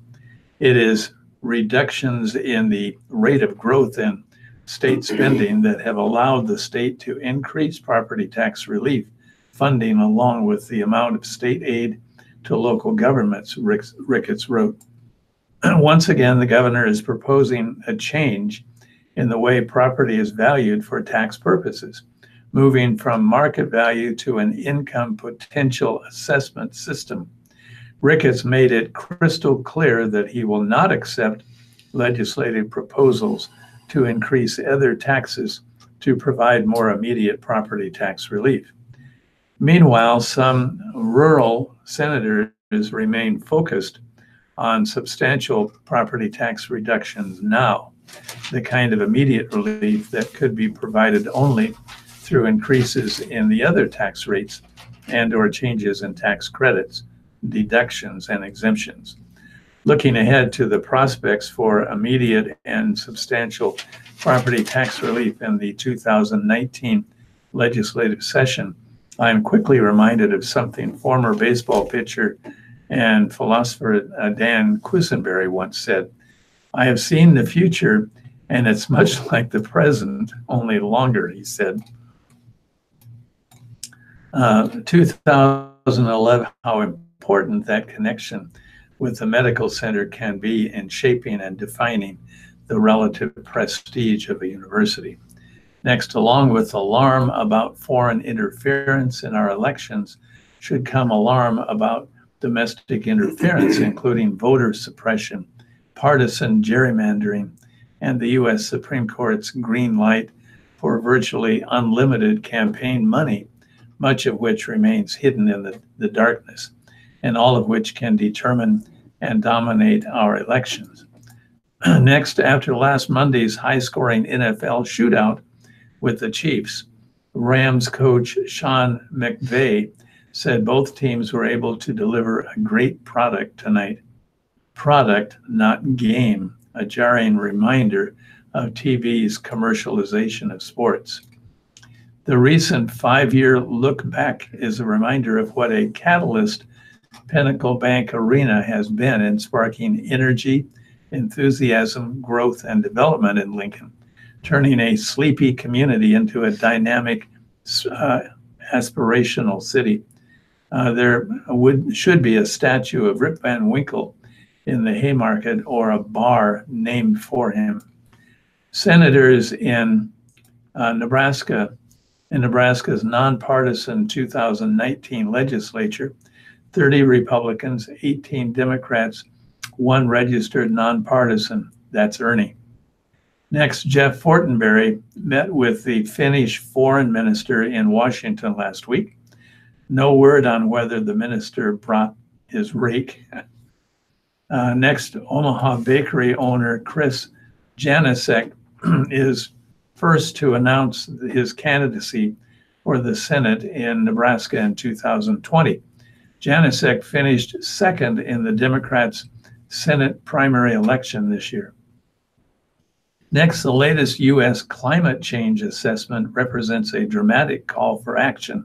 It is reductions in the rate of growth in state spending that have allowed the state to increase property tax relief funding along with the amount of state aid to local governments, Ricketts wrote. Once again, the governor is proposing a change in the way property is valued for tax purposes, moving from market value to an income potential assessment system. Ricketts made it crystal clear that he will not accept legislative proposals to increase other taxes to provide more immediate property tax relief. Meanwhile, some rural senators remain focused on substantial property tax reductions now, the kind of immediate relief that could be provided only through increases in the other tax rates and/or changes in tax credits, deductions, and exemptions. Looking ahead to the prospects for immediate and substantial property tax relief in the 2019 legislative session, I am quickly reminded of something former baseball pitcher and philosopher Dan Quisenberry once said. I have seen the future, and it's much like the present, only longer, he said. 2011, how important that connection with the medical center can be in shaping and defining the relative prestige of a university. Next, along with alarm about foreign interference in our elections, should come alarm about domestic interference, including voter suppression, partisan gerrymandering, and the U.S. Supreme Court's green light for virtually unlimited campaign money, much of which remains hidden in the darkness, and all of which can determine and dominate our elections. Next, after last Monday's high-scoring NFL shootout with the Chiefs, Rams coach Sean McVay said both teams were able to deliver a great product tonight. Product, not game, a jarring reminder of TV's commercialization of sports. The recent 5-year look back is a reminder of what a catalyst Pinnacle Bank Arena has been in sparking energy, enthusiasm, growth, and development in Lincoln, turning a sleepy community into a dynamic, aspirational city. There should be a statue of Rip Van Winkle in the Haymarket or a bar named for him. Senators in Nebraska's nonpartisan 2019 legislature, 30 Republicans, 18 Democrats, 1 registered nonpartisan. That's Ernie. Next, Jeff Fortenberry met with the Finnish foreign minister in Washington last week. No word on whether the minister brought his rake. Next, Omaha bakery owner Chris Janicek is first to announce his candidacy for the Senate in Nebraska in 2020. Janicek finished second in the Democrats' Senate primary election this year. Next, the latest U.S. climate change assessment represents a dramatic call for action,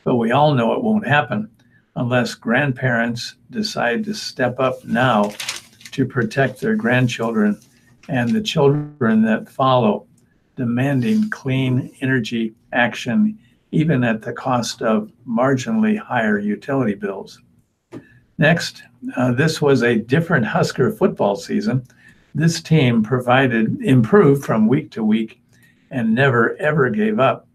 but we all know it won't happen unless grandparents decide to step up now to protect their grandchildren and the children that follow, demanding clean energy action, even at the cost of marginally higher utility bills. Next, this was a different Husker football season. This team improved from week to week and never, ever gave up.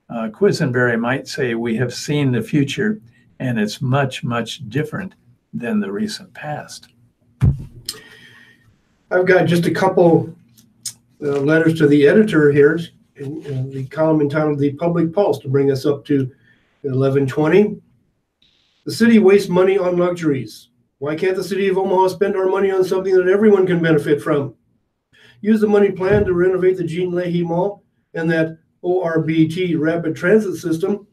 Quisenberry might say we have seen the future, and it's much, much different than the recent past. I've got just a couple letters to the editor here in the column entitled The Public Pulse to bring us up to 11:20. The city wastes money on luxuries. Why can't the city of Omaha spend our money on something that everyone can benefit from? Use the money planned to renovate the Gene Leahy Mall and that ORBT rapid transit system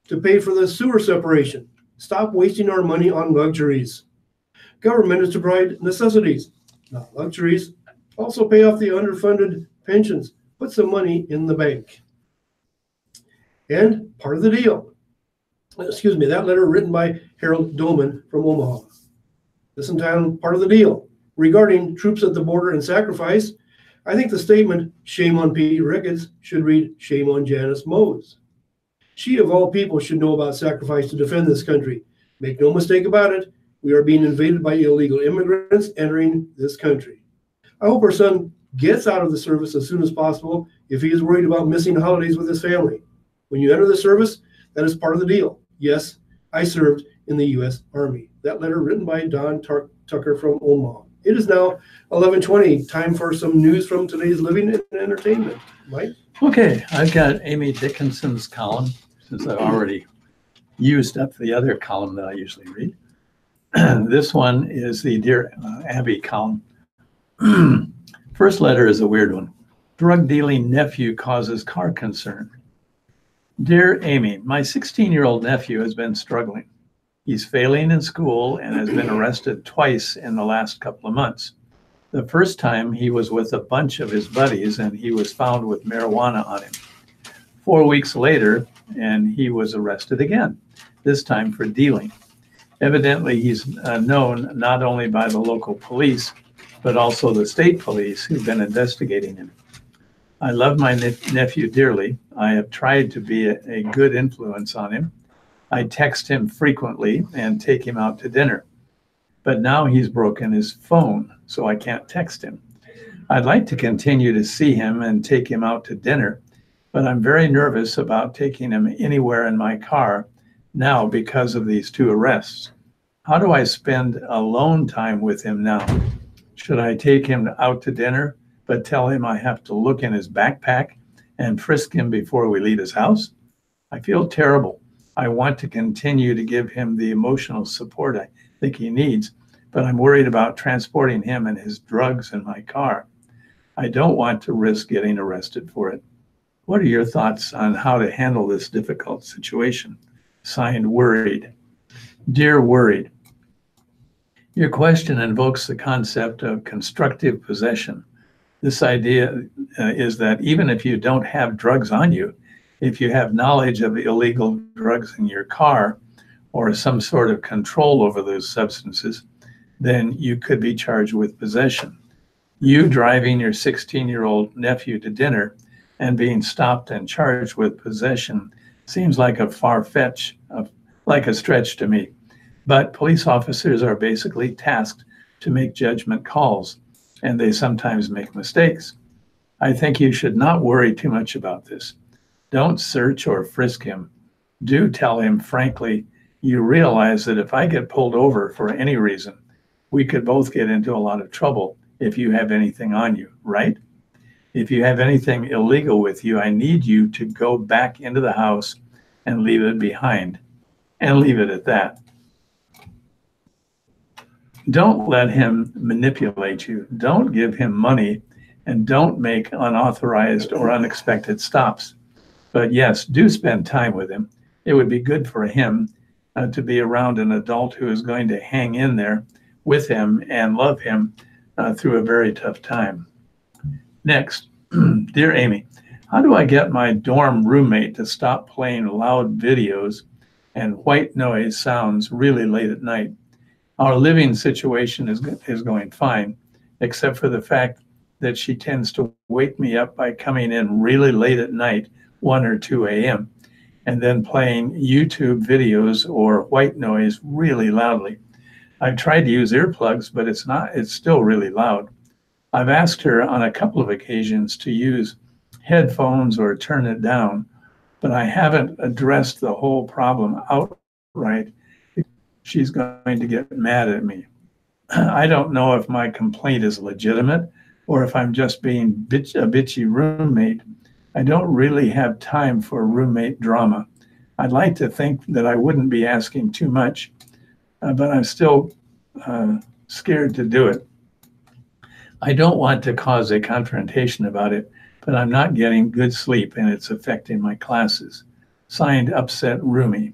to pay for the sewer separation. Stop wasting our money on luxuries. Government is to provide necessities, not luxuries. Also pay off the underfunded pensions. Put some money in the bank. And part of the deal. Excuse me, that letter written by Harold Doman from Omaha. This entitled Part of the Deal. Regarding troops at the border and sacrifice, I think the statement, shame on Pete Ricketts, should read, shame on Janice Mose. She, of all people, should know about sacrifice to defend this country. Make no mistake about it, we are being invaded by illegal immigrants entering this country. I hope our son gets out of the service as soon as possible if he is worried about missing holidays with his family. When you enter the service, that is part of the deal. Yes, I served in the U.S. Army. That letter written by Don Tucker from Omaha. It is now 11:20. Time for some news from today's living and entertainment. Mike? Okay, I've got Amy Dickinson's column, since I've already used up the other column that I usually read. This one is the Dear Abby column. First letter is a weird one. Drug dealing nephew causes car concern. Dear Amy, my 16-year-old nephew has been struggling. He's failing in school and has been arrested twice in the last couple of months. The first time he was with a bunch of his buddies and he was found with marijuana on him. 4 weeks later, and he was arrested again, this time for dealing. Evidently, he's known not only by the local police, but also the state police who've been investigating him. I love my nephew dearly. I have tried to be a good influence on him. I text him frequently and take him out to dinner. But now he's broken his phone, so I can't text him. I'd like to continue to see him and take him out to dinner, but I'm very nervous about taking him anywhere in my car now because of these two arrests. How do I spend alone time with him now? Should I take him out to dinner, but tell him I have to look in his backpack and frisk him before we leave his house? I feel terrible. I want to continue to give him the emotional support I think he needs, but I'm worried about transporting him and his drugs in my car. I don't want to risk getting arrested for it. What are your thoughts on how to handle this difficult situation? Signed, Worried. Dear Worried, your question invokes the concept of constructive possession. This idea is that even if you don't have drugs on you, if you have knowledge of illegal drugs in your car or some sort of control over those substances, then you could be charged with possession. You driving your 16-year-old nephew to dinner and being stopped and charged with possession seems like a far-fetched, like a stretch to me. But police officers are basically tasked to make judgment calls, and they sometimes make mistakes. I think you should not worry too much about this. Don't search or frisk him. Do tell him frankly, you realize that if I get pulled over for any reason, we could both get into a lot of trouble if you have anything on you, right? If you have anything illegal with you, I need you to go back into the house and leave it behind, and leave it at that. Don't let him manipulate you. Don't give him money, and don't make unauthorized or unexpected stops. But yes, do spend time with him. It would be good for him to be around an adult who is going to hang in there with him and love him through a very tough time. Next, dear Amy, how do I get my dorm roommate to stop playing loud videos and white noise sounds really late at night. Our living situation is going fine, except for the fact that she tends to wake me up by coming in really late at night, 1 or 2 a.m., and then playing YouTube videos or white noise really loudly. I've tried to use earplugs, but it's still really loud. I've asked her on a couple of occasions to use headphones or turn it down, but I haven't addressed the whole problem outright. She's going to get mad at me. I don't know if my complaint is legitimate or if I'm just being a bitchy roommate. I don't really have time for roommate drama. I'd like to think that I wouldn't be asking too much, but I'm still scared to do it. I don't want to cause a confrontation about it, but I'm not getting good sleep and it's affecting my classes. Signed, Upset Roomie.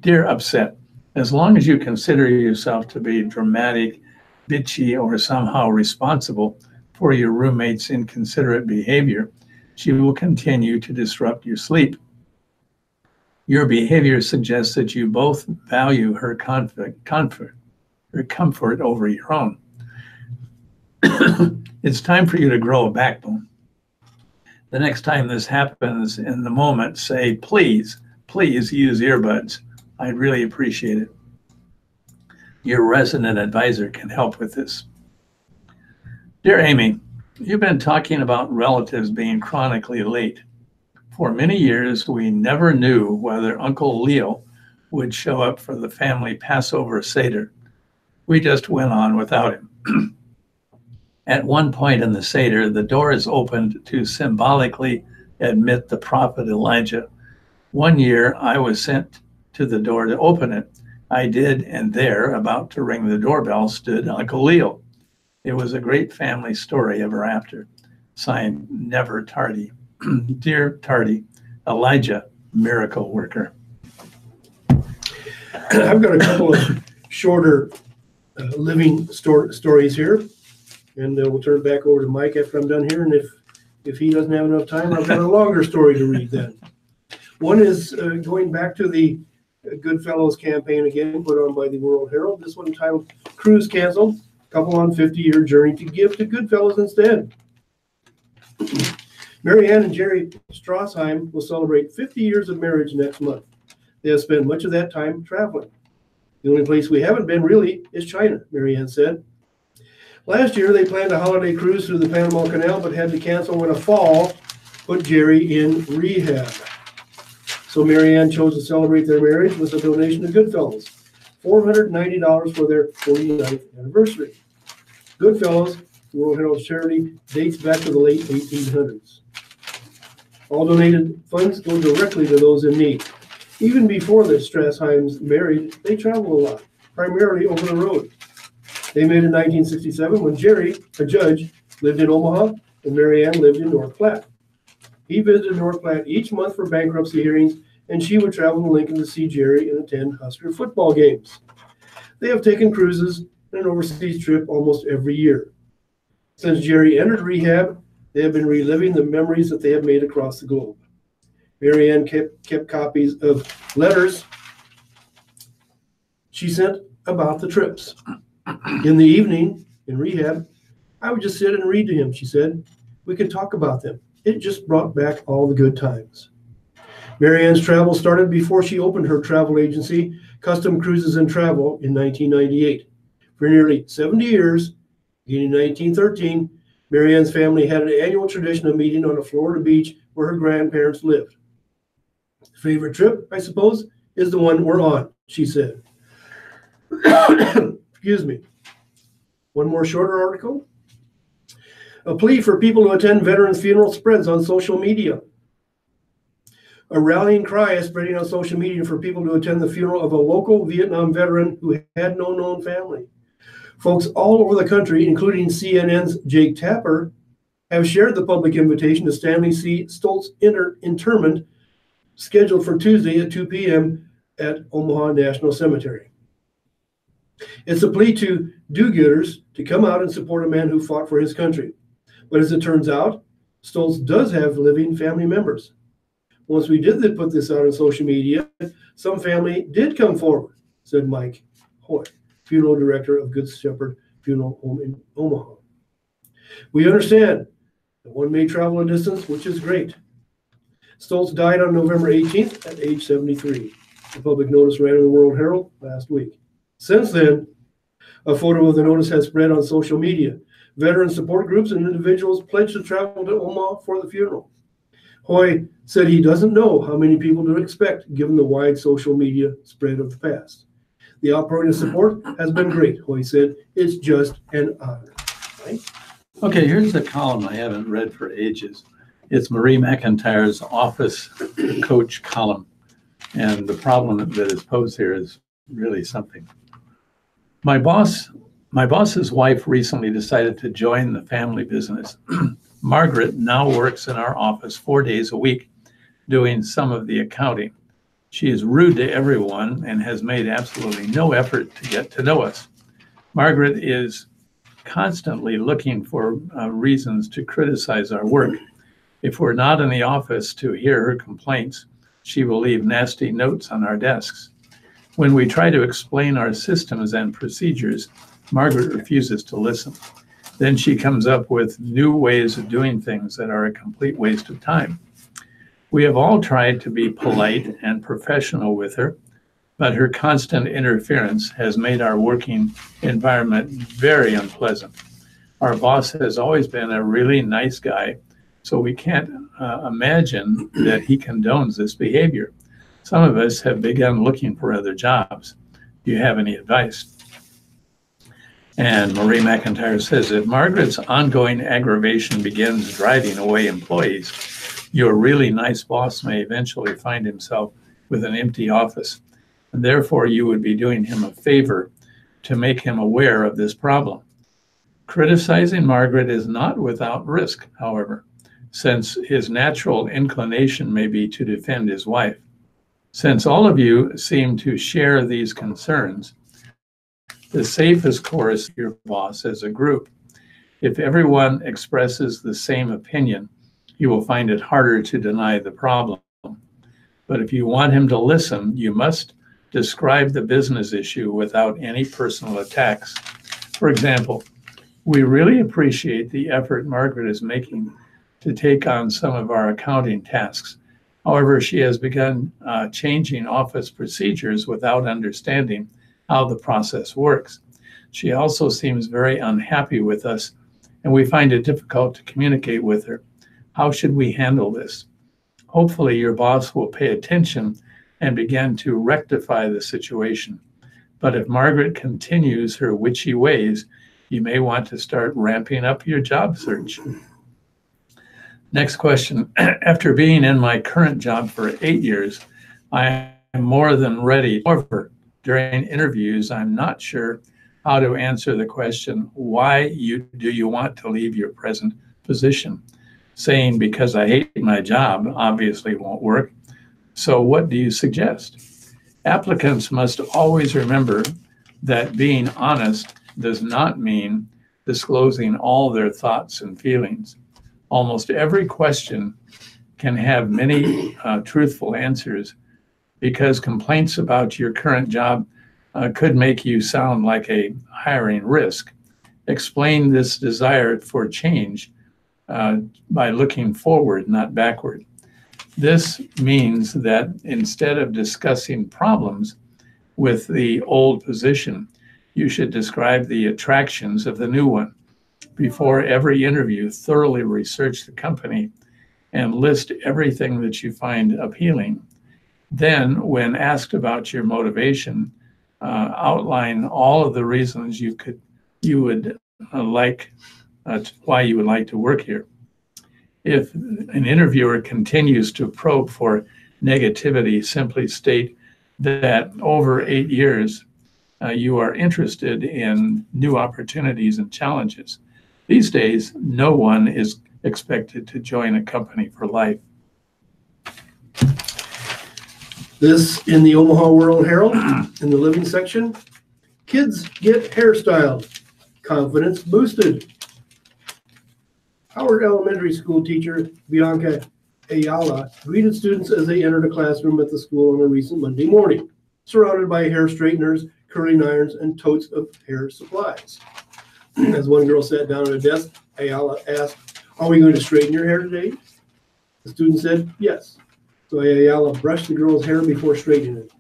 Dear Upset, as long as you consider yourself to be dramatic, bitchy, or somehow responsible for your roommate's inconsiderate behavior, she will continue to disrupt your sleep. Your behavior suggests that you both value her comfort over your own. It's time for you to grow a backbone. The next time this happens, in the moment, say, please use earbuds. I'd really appreciate it. Your resident advisor can help with this. Dear Amy, you've been talking about relatives being chronically late. For many years, we never knew whether Uncle Leo would show up for the family Passover Seder. We just went on without him. At one point in the Seder, the door is opened to symbolically admit the prophet Elijah. One year, I was sent to the door to open it. I did, and there, about to ring the doorbell, stood Uncle Leo. It was a great family story ever after. Signed, Never Tardy. Dear Tardy, Elijah, miracle worker. I've got a couple of shorter living stories here, and we'll turn it back over to Mike after I'm done here. And if he doesn't have enough time, I've got a longer story to read then. One is going back to the Goodfellows campaign again, put on by the World Herald. This one titled, Cruise Canceled, Couple on 50-Year Journey to Give to Goodfellows Instead. Mary Ann and Jerry Strassheim will celebrate 50 years of marriage next month. They have spent much of that time traveling. The only place we haven't been really is China, Mary Ann said. Last year, they planned a holiday cruise through the Panama Canal, but had to cancel when a fall put Jerry in rehab. So Mary Ann chose to celebrate their marriage with a donation to Goodfellows, $490 for their 49th anniversary. Goodfellows, the World Herald's charity, dates back to the late 1800s. All donated funds go directly to those in need. Even before the Strassheims married, they traveled a lot, primarily over the road. They met in 1967 when Jerry, a judge, lived in Omaha and Mary Ann lived in North Platte. He visited North Platte each month for bankruptcy hearings, and she would travel to Lincoln to see Jerry and attend Husker football games. They have taken cruises and an overseas trip almost every year. Since Jerry entered rehab, they have been reliving the memories that they have made across the globe. Mary Ann kept copies of letters she sent about the trips. In the evening, in rehab, I would just sit and read to him, she said. We could talk about them. It just brought back all the good times. Mary Ann's travel started before she opened her travel agency, Custom Cruises and Travel, in 1998. For nearly 70 years, beginning in 1913, Mary Ann's family had an annual tradition of meeting on a Florida beach where her grandparents lived. Favorite trip, I suppose, is the one we're on, she said. Excuse me. One more shorter article. A plea for people to attend veterans' funerals spreads on social media. A rallying cry is spreading on social media for people to attend the funeral of a local Vietnam veteran who had no known family. Folks all over the country, including CNN's Jake Tapper, have shared the public invitation to Stanley C. Stoltz interment scheduled for Tuesday at 2 p.m. at Omaha National Cemetery. It's a plea to do-gooders to come out and support a man who fought for his country. But as it turns out, Stoltz does have living family members. Once we did put this out on social media, some family did come forward, said Mike Hoy, funeral director of Good Shepherd Funeral Home in Omaha. We understand that one may travel a distance, which is great. Stoltz died on November 18th at age 73. The public notice ran in the World Herald last week. Since then, a photo of the notice has spread on social media. Veteran support groups and individuals pledged to travel to Omaha for the funeral. Hoy said he doesn't know how many people to expect given the wide social media spread of the past. The outpouring of support has been great, Hoy said. It's just an honor. Right? Okay, here's a column I haven't read for ages. It's Marie McIntyre's office coach column. And the problem that is posed here is really something. My boss's wife recently decided to join the family business. Margaret now works in our office 4 days a week, doing some of the accounting. She is rude to everyone and has made absolutely no effort to get to know us. Margaret is constantly looking for reasons to criticize our work. If we're not in the office to hear her complaints, she will leave nasty notes on our desks. When we try to explain our systems and procedures, Margaret refuses to listen. Then she comes up with new ways of doing things that are a complete waste of time. We have all tried to be polite and professional with her, but her constant interference has made our working environment very unpleasant. Our boss has always been a really nice guy, so we can't imagine that he condones this behavior. Some of us have begun looking for other jobs. Do you have any advice? And Marie McIntyre says, if Margaret's ongoing aggravation begins driving away employees, your really nice boss may eventually find himself with an empty office. And therefore, you would be doing him a favor to make him aware of this problem. Criticizing Margaret is not without risk, however, since his natural inclination may be to defend his wife. Since all of you seem to share these concerns, the safest course is your boss as a group. If everyone expresses the same opinion, you will find it harder to deny the problem. But if you want him to listen, you must describe the business issue without any personal attacks. For example, we really appreciate the effort Margaret is making to take on some of our accounting tasks. However, she has begun changing office procedures without understanding how the process works. She also seems very unhappy with us, and we find it difficult to communicate with her. How should we handle this? Hopefully, your boss will pay attention and begin to rectify the situation. But if Margaret continues her witchy ways, you may want to start ramping up your job search. Next question. After being in my current job for 8 years, I am more than ready. However, during interviews, I'm not sure how to answer the question, why do you want to leave your present position? Saying because I hate my job obviously won't work. So what do you suggest? Applicants must always remember that being honest does not mean disclosing all their thoughts and feelings. Almost every question can have many truthful answers, because complaints about your current job could make you sound like a hiring risk. Explain this desire for change by looking forward, not backward. This means that instead of discussing problems with the old position, you should describe the attractions of the new one. Before every interview, thoroughly research the company and list everything that you find appealing. Then, when asked about your motivation, outline all of the reasons why you would like to work here. If an interviewer continues to probe for negativity, simply state that over 8 years, you are interested in new opportunities and challenges. These days, no one is expected to join a company for life. This in the Omaha World Herald, in the living section. Kids get hairstyles. Confidence boosted. Howard Elementary School teacher Bianca Ayala greeted students as they entered a classroom at the school on a recent Monday morning, surrounded by hair straighteners, curling irons, and totes of hair supplies. As one girl sat down at a desk, Ayala asked, "Are we going to straighten your hair today?" The student said, "Yes." So Ayala brushed the girl's hair before straightening it.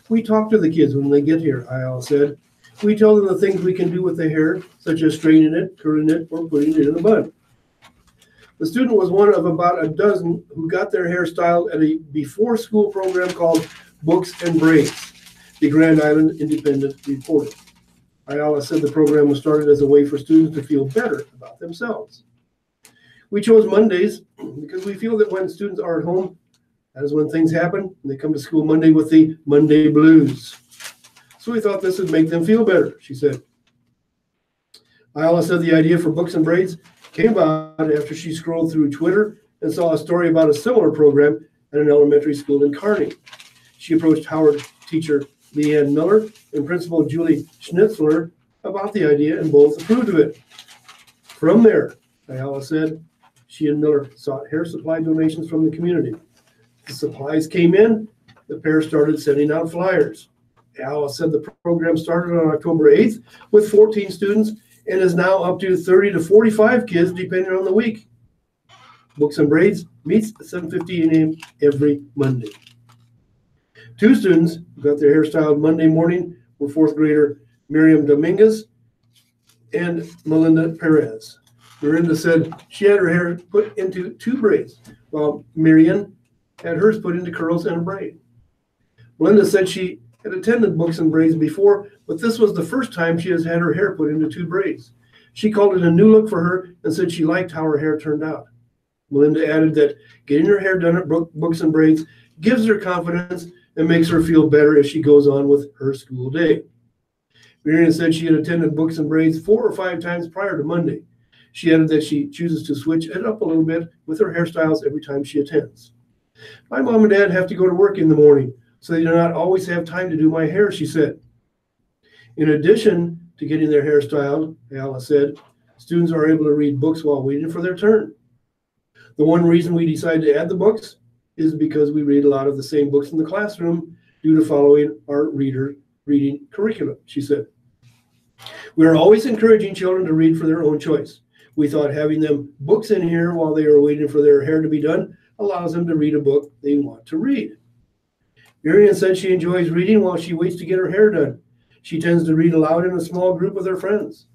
"We talk to the kids when they get here," Ayala said. "We tell them the things we can do with the hair, such as straightening it, curling it, or putting it in a bun." The student was one of about a dozen who got their hair styled at a before-school program called Books and Braids, the Grand Island Independent reported. Ayala said the program was started as a way for students to feel better about themselves. "We chose Mondays because we feel that when students are at home, that is when things happen, and they come to school Monday with the Monday blues. So we thought this would make them feel better," she said. Ayala said the idea for Books and Braids came about after she scrolled through Twitter and saw a story about a similar program at an elementary school in Kearney. She approached Howard teacher Leanne Miller and principal Julie Schnitzler about the idea, and both approved of it. From there, Ayala said, she and Miller sought hair supply donations from the community. The supplies came in, the pair started sending out flyers. Ayala said the program started on October 8th with 14 students and is now up to 30 to 45 kids depending on the week. Books and Braids meets at 7:50 a.m. every Monday. Two students who got their hair styled Monday morning were fourth grader Miriam Dominguez and Melinda Perez. Miranda said she had her hair put into two braids, while Miriam had hers put into curls and a braid. Melinda said she had attended Books and Braids before, but this was the first time she has had her hair put into two braids. She called it a new look for her and said she liked how her hair turned out. Melinda added that getting her hair done at Books and Braids gives her confidence and makes her feel better as she goes on with her school day. Miriam said she had attended Books and Braids 4 or 5 times prior to Monday. She added that she chooses to switch it up a little bit with her hairstyles every time she attends. "My mom and dad have to go to work in the morning, so they do not always have time to do my hair," she said. In addition to getting their hair styled, Ayala said, students are able to read books while waiting for their turn. "The one reason we decided to add the books is because we read a lot of the same books in the classroom due to following our reading curriculum," she said. "We are always encouraging children to read for their own choice. We thought having them books in here while they are waiting for their hair to be done allows them to read a book they want to read." Miriam said she enjoys reading while she waits to get her hair done. She tends to read aloud in a small group with her friends.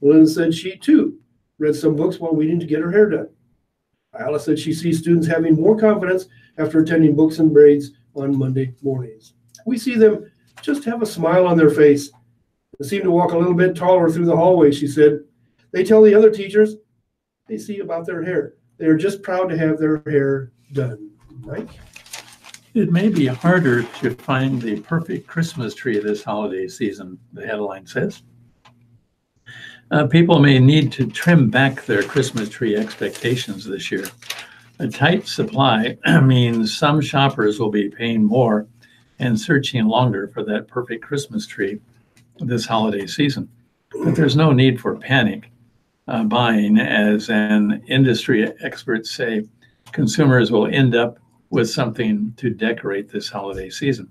Melinda said she, too, read some books while waiting to get her hair done. Ayala said she sees students having more confidence after attending Books and Braids on Monday mornings. "We see them just have a smile on their face and seem to walk a little bit taller through the hallway," she said. "They tell the other teachers they see about their hair. They are just proud to have their hair done." Mike? It may be harder to find the perfect Christmas tree this holiday season, the headline says. People may need to trim back their Christmas tree expectations this year. A tight supply means some shoppers will be paying more and searching longer for that perfect Christmas tree this holiday season. But there's no need for panic buying, as an industry experts say. Consumers will end up with something to decorate this holiday season.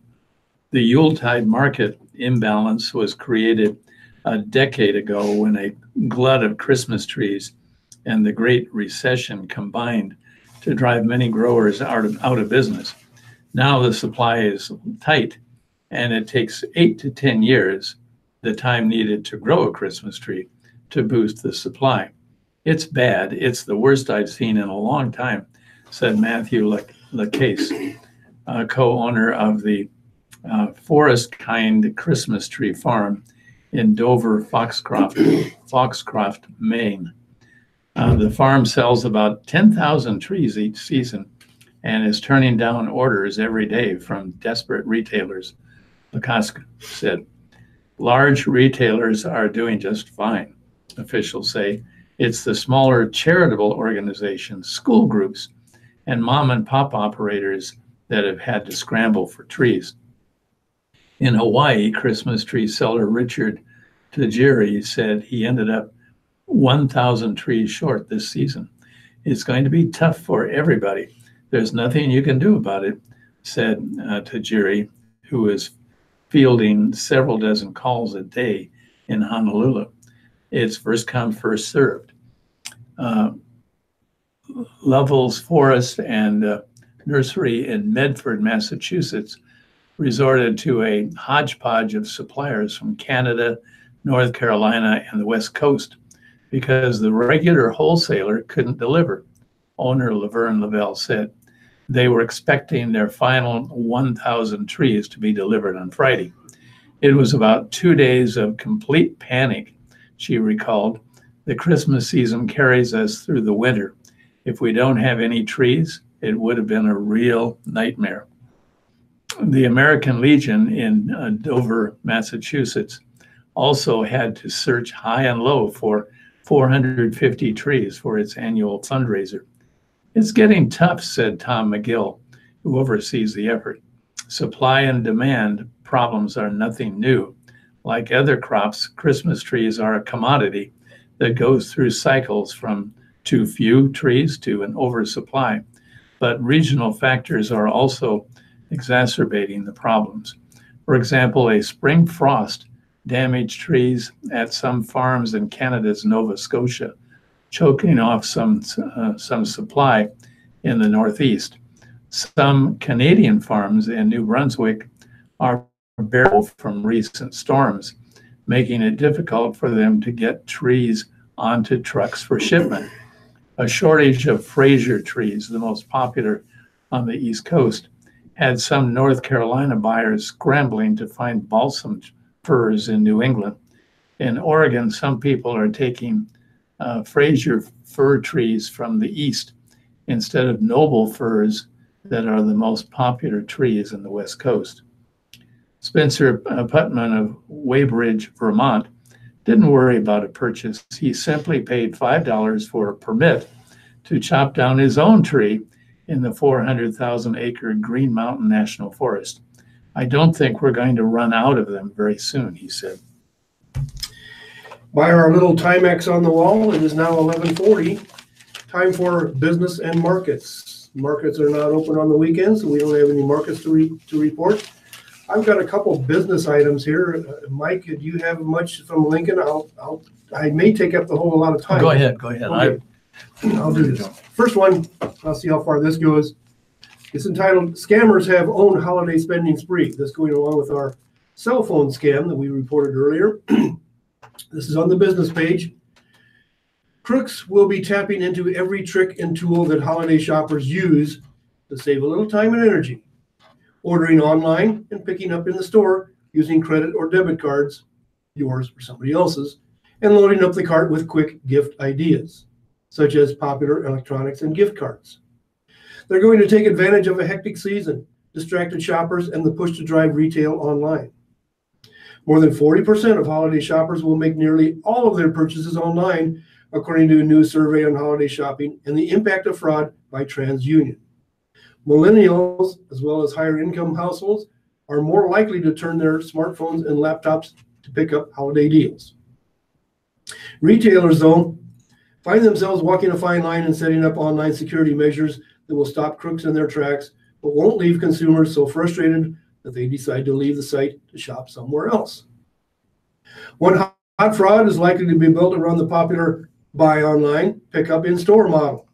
The Yuletide market imbalance was created a decade ago when a glut of Christmas trees and the Great Recession combined to drive many growers out of business. Now the supply is tight, and it takes 8 to 10 years, the time needed to grow a Christmas tree, to boost the supply. It's bad. It's the worst I've seen in a long time, said Matthew LaCase, co-owner of the Forest Kind Christmas Tree Farm in Dover, Foxcroft, Maine. The farm sells about 10,000 trees each season and is turning down orders every day from desperate retailers, LaCasca said. Large retailers are doing just fine, officials say. It's the smaller charitable organizations, school groups, and mom and pop operators that have had to scramble for trees. In Hawaii, Christmas tree seller Richard Tajiri said he ended up 1,000 trees short this season. It's going to be tough for everybody, There's nothing you can do about it, said Tajiri, who was fielding several dozen calls a day in Honolulu. It's first come, first served. Lovell's Forest and Nursery in Medford, Massachusetts, resorted to a hodgepodge of suppliers from Canada, North Carolina, and the West Coast because the regular wholesaler couldn't deliver. Owner Laverne Lavelle said they were expecting their final 1,000 trees to be delivered on Friday. It was about 2 days of complete panic, she recalled. The Christmas season carries us through the winter. If we don't have any trees, it would have been a real nightmare. The American Legion in Dover, Massachusetts, also had to search high and low for 450 trees for its annual fundraiser. It's getting tough, said Tom McGill, who oversees the effort. Supply and demand problems are nothing new. Like other crops, Christmas trees are a commodity that goes through cycles from too few trees to an oversupply. But regional factors are also exacerbating the problems. For example, a spring frost damaged trees at some farms in Canada's Nova Scotia, choking off some supply in the Northeast. Some Canadian farms in New Brunswick are bare from recent storms, making it difficult for them to get trees onto trucks for shipment. A shortage of Fraser trees, the most popular on the East Coast, had some North Carolina buyers scrambling to find balsam firs in New England. In Oregon, some people are taking Fraser fir trees from the east instead of noble firs that are the most popular trees in the West Coast. Spencer Putman of Weybridge, Vermont, didn't worry about a purchase. He simply paid $5 for a permit to chop down his own tree in the 400,000 acre Green Mountain National Forest. I don't think we're going to run out of them very soon, he said. By our little Timex on the wall, it is now 11:40. Time for business and markets. Markets are not open on the weekends, so we don't have any markets to report. I've got a couple business items here. Mike, do you have much from Lincoln? I may take up the whole lot of time. Go ahead. Okay. I'll do this. First one, I'll see how far this goes. It's entitled, Scammers Have Own Holiday Spending Spree. This going along with our cell phone scam that we reported earlier. This is on the business page. Crooks will be tapping into every trick and tool that holiday shoppers use to save a little time and energy. Ordering online and picking up in the store using credit or debit cards, yours or somebody else's, and loading up the cart with quick gift ideas, such as popular electronics and gift cards. They're going to take advantage of a hectic season, distracted shoppers, and the push to drive retail online. More than 40% of holiday shoppers will make nearly all of their purchases online, according to a new survey on holiday shopping and the impact of fraud by TransUnion. Millennials, as well as higher income households, are more likely to turn their smartphones and laptops to pick up holiday deals. Retailers, though, find themselves walking a fine line and setting up online security measures that will stop crooks in their tracks, but won't leave consumers so frustrated that they decide to leave the site to shop somewhere else. One hot fraud is likely to be built around the popular buy online, pick up in-store model.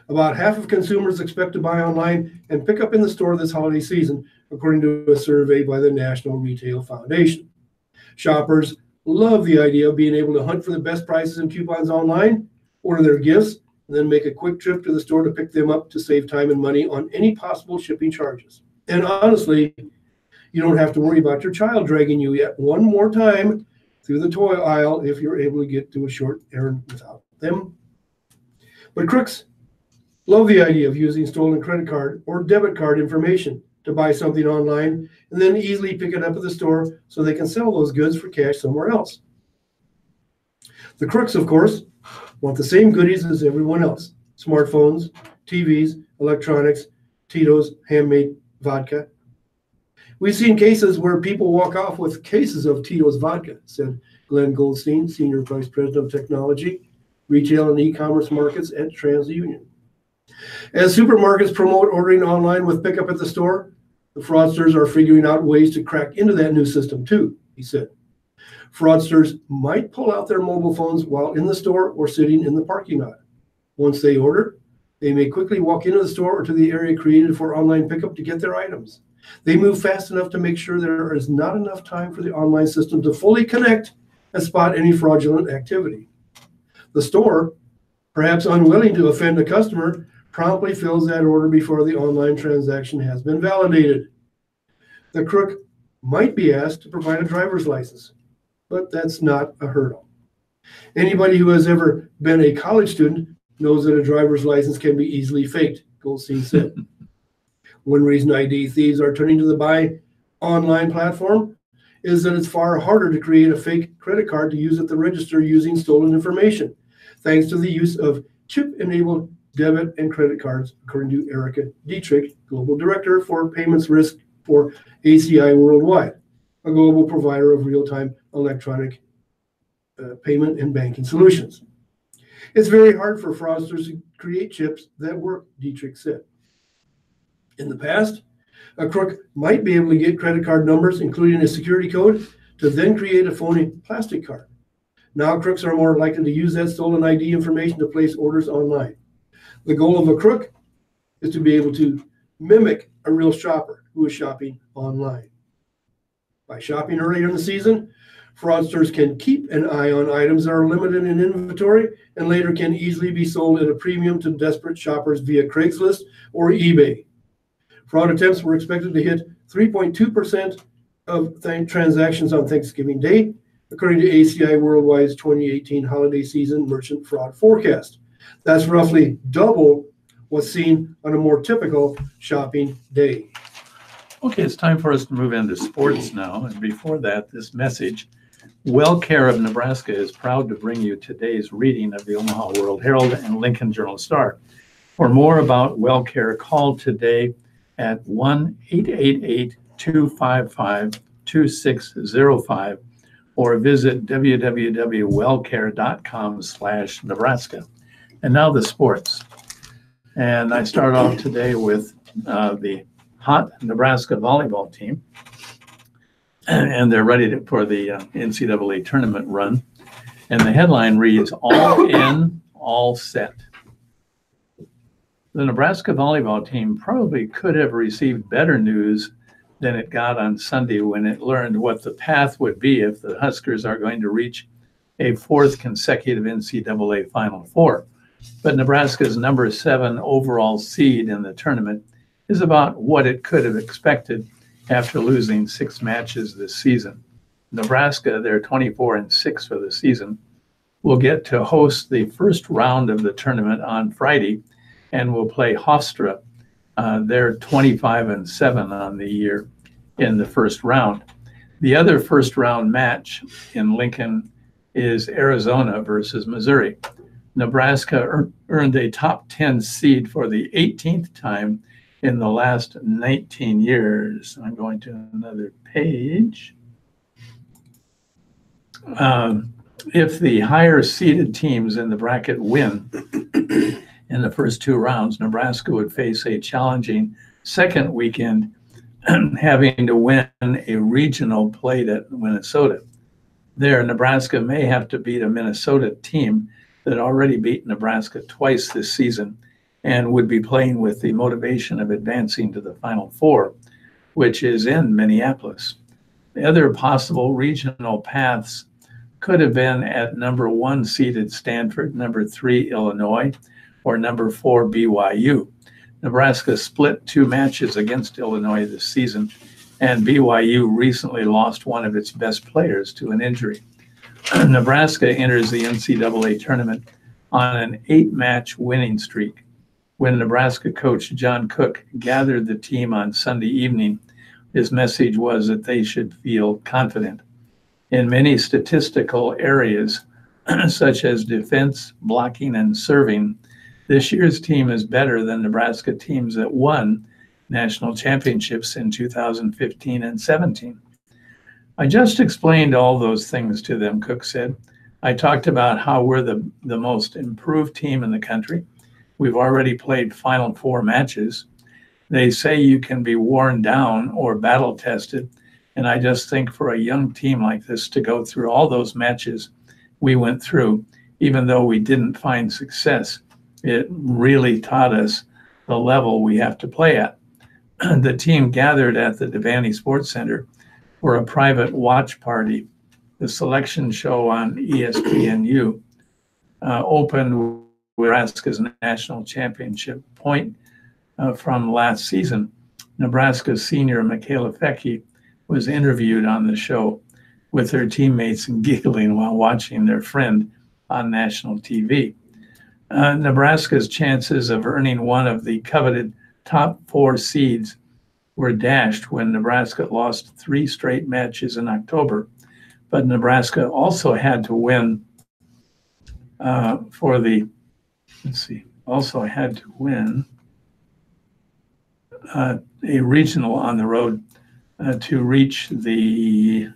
About half of consumers expect to buy online and pick up in the store this holiday season, according to a survey by the National Retail Foundation. Shoppers love the idea of being able to hunt for the best prices and coupons online, order their gifts, and then make a quick trip to the store to pick them up to save time and money on any possible shipping charges. And honestly, you don't have to worry about your child dragging you yet one more time through the toy aisle if you're able to get to a short errand without them. But crooks love the idea of using stolen credit card or debit card information to buy something online and then easily pick it up at the store so they can sell those goods for cash somewhere else. The crooks, of course, want the same goodies as everyone else. Smartphones, TVs, electronics, Tito's, handmade vodka. We've seen cases where people walk off with cases of Tito's vodka, said Glenn Goldstein, Senior Vice President of Technology, Retail and E-commerce Markets at TransUnion. As supermarkets promote ordering online with pickup at the store, the fraudsters are figuring out ways to crack into that new system too, he said. Fraudsters might pull out their mobile phones while in the store or sitting in the parking lot. Once they order, they may quickly walk into the store or to the area created for online pickup to get their items. They move fast enough to make sure there is not enough time for the online system to fully connect and spot any fraudulent activity. The store, perhaps unwilling to offend a customer, promptly fills that order before the online transaction has been validated. The crook might be asked to provide a driver's license, but that's not a hurdle. Anybody who has ever been a college student knows that a driver's license can be easily faked, Goldstein said. One reason ID thieves are turning to the buy online platform is that it's far harder to create a fake credit card to use at the register using stolen information, thanks to the use of chip-enabled debit and credit cards, according to Erica Dietrich, Global Director for Payments Risk for ACI Worldwide, a global provider of real-time electronic payment and banking solutions. It's very hard for fraudsters to create chips that work, Dietrich said. In the past, a crook might be able to get credit card numbers, including a security code, to then create a phony plastic card. Now crooks are more likely to use that stolen ID information to place orders online. The goal of a crook is to be able to mimic a real shopper who is shopping online. By shopping earlier in the season, fraudsters can keep an eye on items that are limited in inventory and later can easily be sold at a premium to desperate shoppers via Craigslist or eBay. Fraud attempts were expected to hit 3.2% of transactions on Thanksgiving Day, according to ACI Worldwide's 2018 holiday season merchant fraud forecast. That's roughly double what's seen on a more typical shopping day. Okay, it's time for us to move into sports now. And before that, this message. WellCare of Nebraska is proud to bring you today's reading of the Omaha World Herald and Lincoln Journal-Star. For more about WellCare, call today at 1-888-255-2605 or visit www.wellcare.com/Nebraska. And now the sports. And I start off today with the hot Nebraska volleyball team. And they're ready for the NCAA tournament run. And the headline reads, all in, all set. The Nebraska volleyball team probably could have received better news than it got on Sunday when it learned what the path would be if the Huskers are going to reach a fourth consecutive NCAA Final Four. But Nebraska's number 7 overall seed in the tournament is about what it could have expected after losing 6 matches this season. Nebraska, they're 24-6 for the season, will get to host the first round of the tournament on Friday and will play Hofstra. They're 25-7 on the year in the first round. The other first round match in Lincoln is Arizona versus Missouri. Nebraska earned a top 10 seed for the 18th time in the last 19 years. I'm going to another page. If the higher seeded teams in the bracket win in the first 2 rounds, Nebraska would face a challenging second weekend, having to win a regional played at Minnesota. There, Nebraska may have to beat a Minnesota team that already beat Nebraska twice this season and would be playing with the motivation of advancing to the Final Four, which is in Minneapolis. The other possible regional paths could have been at number 1 seeded Stanford, number 3 Illinois, or number 4 BYU. Nebraska split 2 matches against Illinois this season, and BYU recently lost one of its best players to an injury. Nebraska enters the NCAA tournament on an 8-match winning streak. When Nebraska coach John Cook gathered the team on Sunday evening, his message was that they should feel confident. In many statistical areas, such as defense, blocking, and serving, this year's team is better than Nebraska teams that won national championships in 2015 and 17. I just explained all those things to them, Cook said. I talked about how we're the most improved team in the country, We've already played Final Four matches. They say you can be worn down or battle tested. And I just think for a young team like this to go through all those matches we went through, even though we didn't find success, it really taught us the level we have to play at. The team gathered at the Devaney Sports Center for a private watch party. The selection show on ESPNU opened with Nebraska's national championship point from last season. Nebraska's senior Michaela Fecke was interviewed on the show with her teammates and giggling while watching their friend on national TV. Nebraska's chances of earning one of the coveted top 4 seeds were dashed when Nebraska lost 3 straight matches in October. But Nebraska also had to win a regional on the road to reach the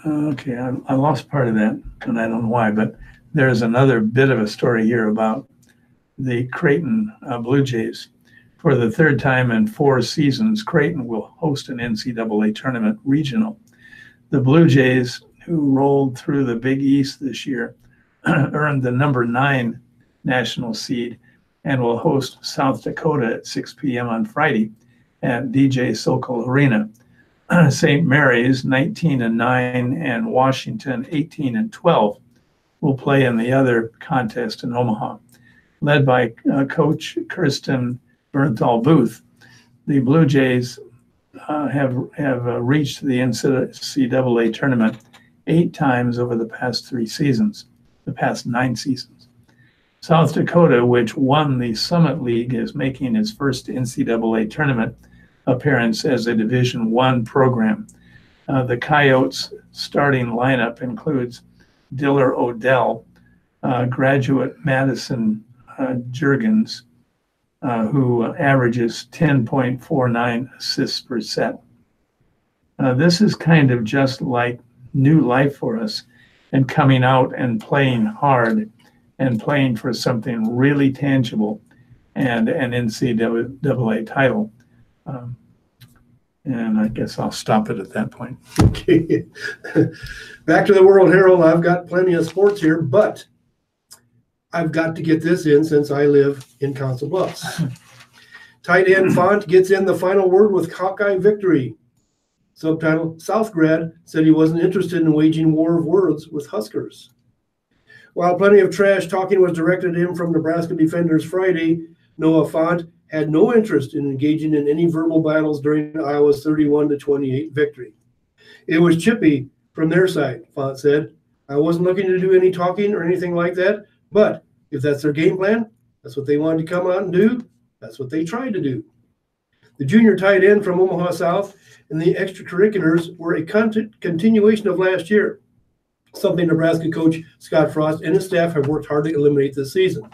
I lost part of that, and I don't know why, but there's another bit of a story here about the Creighton Blue Jays. For the 3rd time in 4 seasons, Creighton will host an NCAA tournament regional. The Blue Jays, who rolled through the Big East this year, earned the number 9 national seed and will host South Dakota at 6 p.m. on Friday at DJ Sokol Arena. St. Mary's, 19-9, and Washington, 18-12, will play in the other contest in Omaha. Led by Coach Kirsten Bernthal Booth, the Blue Jays have reached the NCAA tournament 8 times over the past 9 seasons. South Dakota, which won the Summit League, is making its first NCAA tournament appearance as a Division I program. The Coyotes' starting lineup includes Diller Odell, graduate Madison Juergens, who averages 10.49 assists per set. This is kind of just like new life for us, and coming out and playing hard and playing for something really tangible and an NCAA title. And I guess I'll stop it at that point. Okay. Back to the World Herald. I've got plenty of sports here, but I've got to get this in since I live in Council Bluffs. Tight end Font gets in the final word with Hawkeye victory. Subtitle, Southgrad said he wasn't interested in waging war of words with Huskers. While plenty of trash talking was directed at him from Nebraska defenders Friday, Noah Font had no interest in engaging in any verbal battles during Iowa's 31-28 victory. It was chippy from their side, Font said. I wasn't looking to do any talking or anything like that, but if that's their game plan, that's what they wanted to come out and do, that's what they tried to do. The junior tight end from Omaha South and the extracurriculars were a continuation of last year, something Nebraska coach Scott Frost and his staff have worked hard to eliminate this season.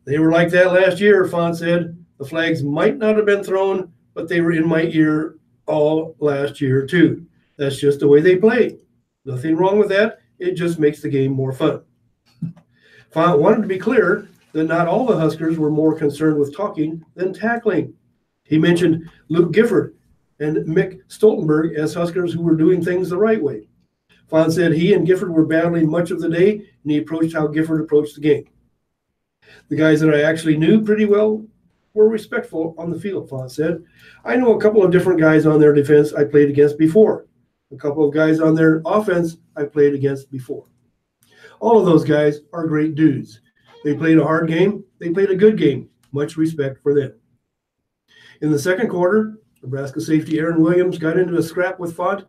They were like that last year, Font said. The flags might not have been thrown, but they were in my ear all last year too. That's just the way they play. Nothing wrong with that. It just makes the game more fun. Font wanted to be clear that not all the Huskers were more concerned with talking than tackling. He mentioned Luke Gifford and Mick Stoltenberg as Huskers who were doing things the right way. Font said he and Gifford were battling much of the day, and he approached how Gifford approached the game. The guys that I actually knew pretty well were respectful on the field, Font said. I know a couple of different guys on their defense I played against before. A couple of guys on their offense I played against before. All of those guys are great dudes. They played a hard game. They played a good game. Much respect for them. In the second quarter, Nebraska safety Aaron Williams got into a scrap with Font,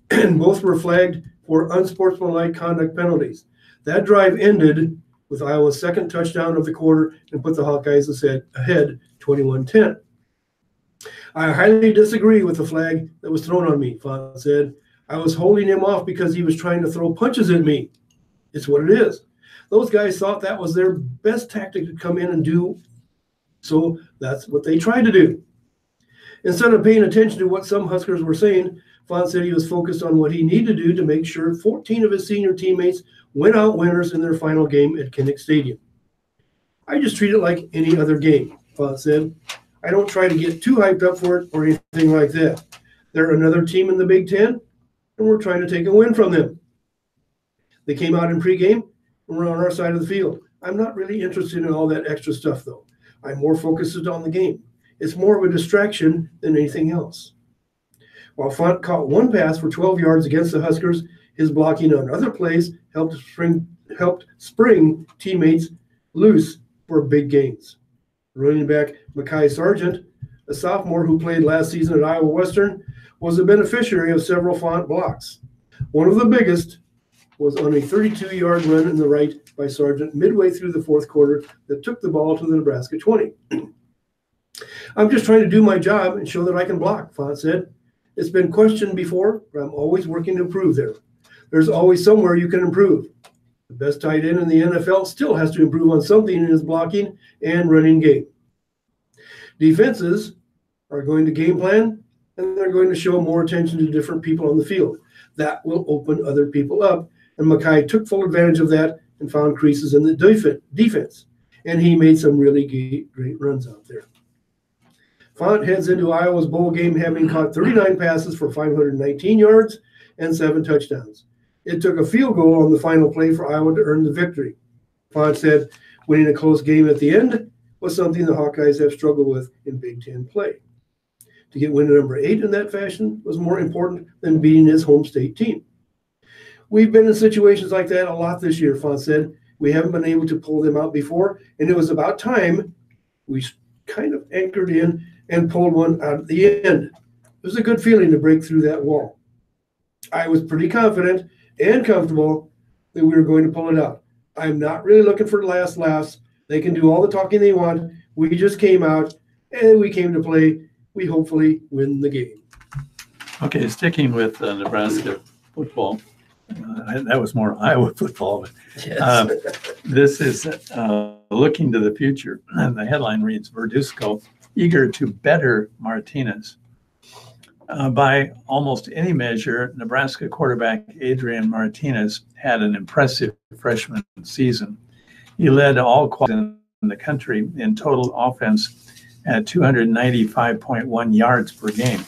and both were flagged for unsportsmanlike conduct penalties. That drive ended with Iowa's second touchdown of the quarter and put the Hawkeyes ahead 21-10. I highly disagree with the flag that was thrown on me, Font said. I was holding him off because he was trying to throw punches at me. It's what it is. Those guys thought that was their best tactic to come in and do, so that's what they tried to do. Instead of paying attention to what some Huskers were saying, Font said he was focused on what he needed to do to make sure 14 of his senior teammates went out winners in their final game at Kinnick Stadium. I just treat it like any other game, Font said. I don't try to get too hyped up for it or anything like that. They're another team in the Big Ten, and we're trying to take a win from them. They came out in pregame and were on our side of the field. I'm not really interested in all that extra stuff, though. I'm more focused on the game. It's more of a distraction than anything else. While Font caught one pass for 12 yards against the Huskers, his blocking on other plays helped spring teammates loose for big gains. Running back Mekhi Sargent, a sophomore who played last season at Iowa Western, was a beneficiary of several Font blocks. One of the biggest was on a 32-yard run in the right by Sargent midway through the fourth quarter that took the ball to the Nebraska 20. I'm just trying to do my job and show that I can block, Font said. It's been questioned before, but I'm always working to improve there. There's always somewhere you can improve. The best tight end in the NFL still has to improve on something in his blocking and running game. Defenses are going to game plan, and they're going to show more attention to different people on the field. That will open other people up, and Mekhi took full advantage of that and found creases in the defense, and he made some really great runs out there. Font heads into Iowa's bowl game having caught 39 passes for 519 yards and 7 touchdowns. It took a field goal on the final play for Iowa to earn the victory. Font said winning a close game at the end was something the Hawkeyes have struggled with in Big Ten play. To get win number 8 in that fashion was more important than beating his home state team. We've been in situations like that a lot this year, Font said. We haven't been able to pull them out before, and it was about time we kind of anchored in and pulled one out at the end. It was a good feeling to break through that wall. I was pretty confident and comfortable that we were going to pull it out. I'm not really looking for the last laughs. They can do all the talking they want. We just came out, and we came to play. We hopefully win the game. Okay, sticking with Nebraska football. That was more Iowa football. But, Yes. this is looking to the future. And the headline reads, Verduzco eager to better Martinez. By almost any measure, Nebraska quarterback Adrian Martinez had an impressive freshman season. He led all qualities in the country in total offense at 295.1 yards per game.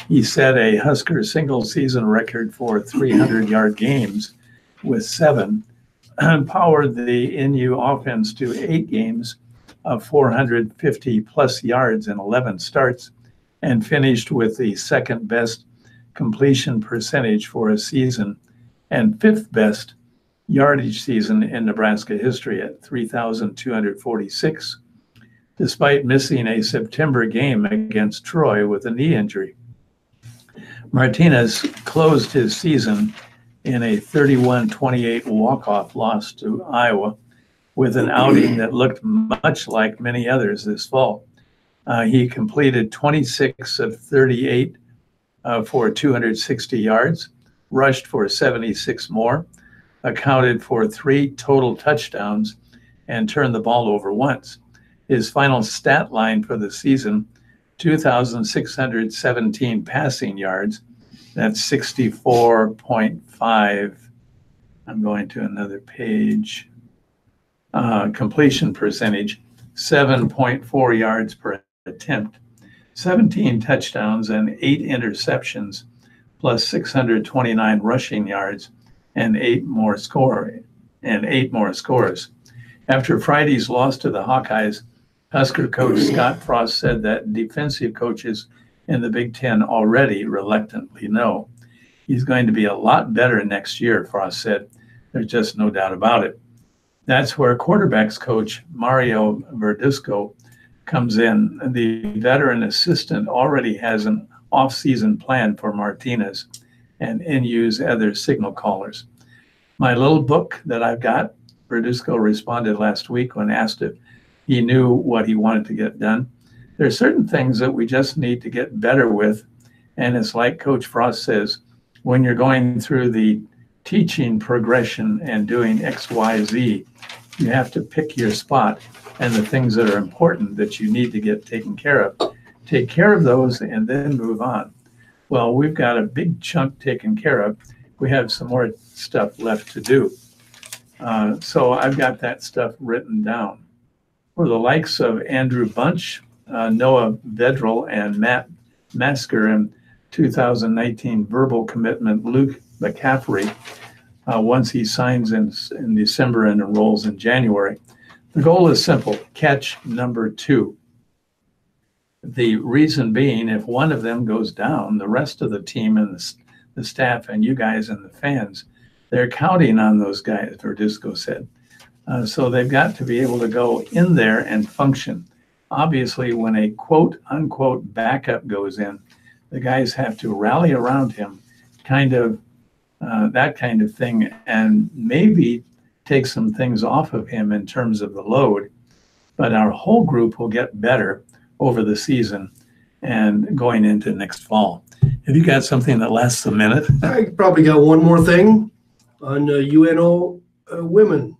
He set a Husker single-season record for 300-yard games with 7, and powered the NU offense to 8 games of 450-plus yards in 11 starts, and finished with the second-best completion percentage for a season and 5th-best yardage season in Nebraska history at 3,246, despite missing a September game against Troy with a knee injury. Martinez closed his season in a 31-28 walk-off loss to Iowa with an outing that looked much like many others this fall. He completed 26 of 38 for 260 yards, rushed for 76 more, accounted for 3 total touchdowns, and turned the ball over once. His final stat line for the season, 2,617 passing yards. That's 64.5. I'm going to another page. Completion percentage, 7.4 yards per attempt, 17 touchdowns and 8 interceptions, plus 629 rushing yards and 8 more scores. After Friday's loss to the Hawkeyes, Husker coach Scott Frost said that defensive coaches in the Big Ten already reluctantly know. He's going to be a lot better next year, Frost said. There's just no doubt about it. That's where quarterbacks coach Mario Verduzco comes in. The veteran assistant already has an off-season plan for Martinez and NU's other signal callers. My little book that I've got, Verduzco responded last week when asked if he knew what he wanted to get done. There are certain things that we just need to get better with. And it's like Coach Frost says, when you're going through the teaching progression and doing X, Y, Z, you have to pick your spot and the things that are important that you need to get taken care of. Take care of those and then move on. Well, we've got a big chunk taken care of. We have some more stuff left to do. So I've got that stuff written down. For the likes of Andrew Bunch, Noah Vedral, and Matt Masker, and 2019 verbal commitment Luke McCaffrey, once he signs in December and enrolls in January. The goal is simple: catch number 2. The reason being, if one of them goes down, the rest of the team and the staff and you guys and the fans, they're counting on those guys, Verdisco said. So they've got to be able to go in there and function. Obviously, when a quote unquote backup goes in, the guys have to rally around him, that kind of thing, and maybe take some things off of him in terms of the load. But our whole group will get better over the season and going into next fall. Have you got something that lasts a minute? I probably got one more thing on UNO women.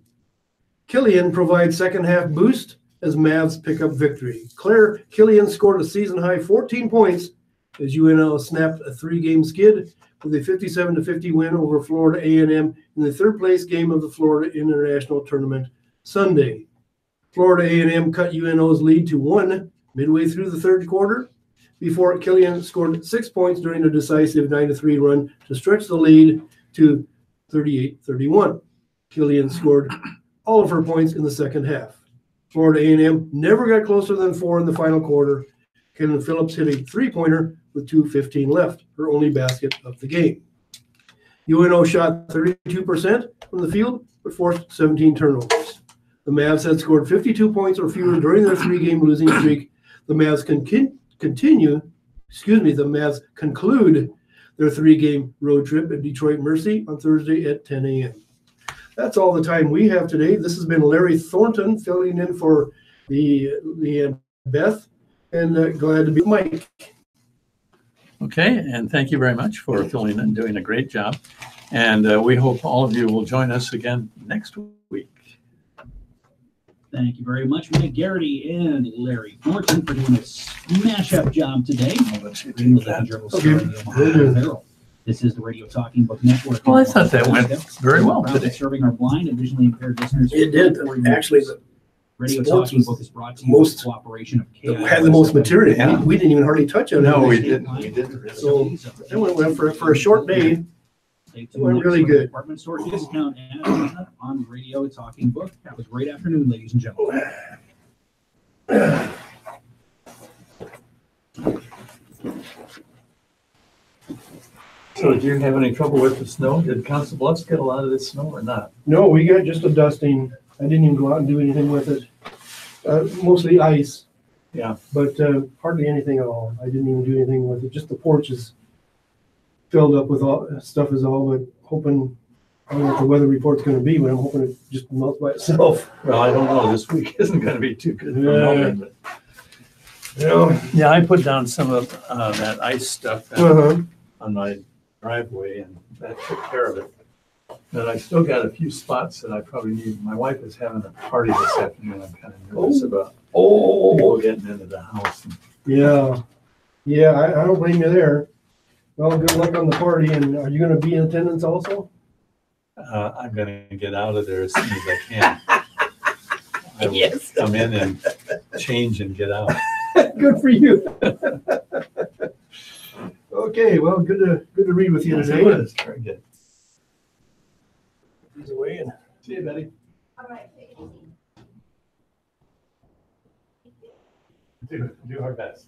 Killian provides second half boost as Mavs pick up victory. Claire Killian scored a season high 14 points as UNO snapped a 3-game skid with a 57-50 win over Florida A&M in the third place game of the Florida International Tournament Sunday. Florida A&M cut UNO's lead to 1 midway through the third quarter before Killian scored 6 points during a decisive 9-3 run to stretch the lead to 38-31. Killian scored all of her points in the second half. Florida A&M never got closer than 4 in the final quarter. Kendall Phillips hit a 3-pointer with 2:15 left, her only basket of the game. UNO shot 32% from the field, but forced 17 turnovers. The Mavs had scored 52 points or fewer during their 3-game losing streak. The Mavs the Mavs conclude their 3-game road trip at Detroit Mercy on Thursday at 10 a.m. That's all the time we have today. This has been Larry Thornton filling in for the Beth, and glad to be Mike. Okay, and thank you very much for filling in and doing a great job. And we hope all of you will join us again next week. Thank you very much, Mike Garrity and Larry Thornton, for doing a smash-up job today. This is the Radio Talking Book Network. Well, I thought that went very well today. Serving our blind and visually impaired listeners. It did. Actually, the Radio sports Talking was Book is brought to you with the cooperation of KIS. had the most material. Yeah. We didn't even hardly touch on it. No, we didn't. We didn't really. So it went for a short day. It went really good. Department store discount ad on Radio Talking Book. That was a great afternoon, ladies and gentlemen. So did you have any trouble with the snow? Did Council Bluffs get a lot of this snow or not? No, we got just a dusting. I didn't even go out and do anything with it. Mostly ice. Yeah. But hardly anything at all. I didn't even do anything with it. Just the porch is filled up with all stuff is all, but hoping, I don't know what the weather report's going to be, but I'm hoping it just melts by itself. Well, I don't know. This week isn't going to be too good for melting, but yeah, I put down some of that ice stuff on my driveway, and that took care of it. But I still got a few spots that I probably need. My wife is having a party this afternoon. I'm kind of nervous about people getting into the house. Yeah, I don't blame you there. Well, good luck on the party, and are you going to be in attendance also? I'm going to get out of there as soon as I can. I will come in and change and get out. Good for you. Okay, well, good to read with you today. It was very good. He's away and See you, Betty. All right. Do our best.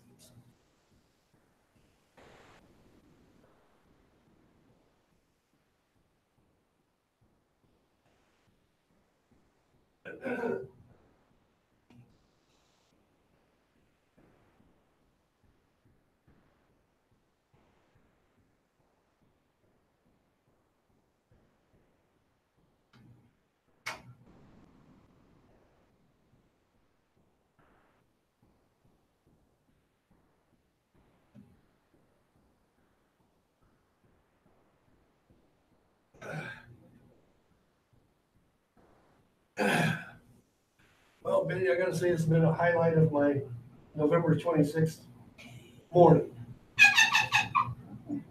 Well, Betty, I gotta say it's been a highlight of my November 26th morning.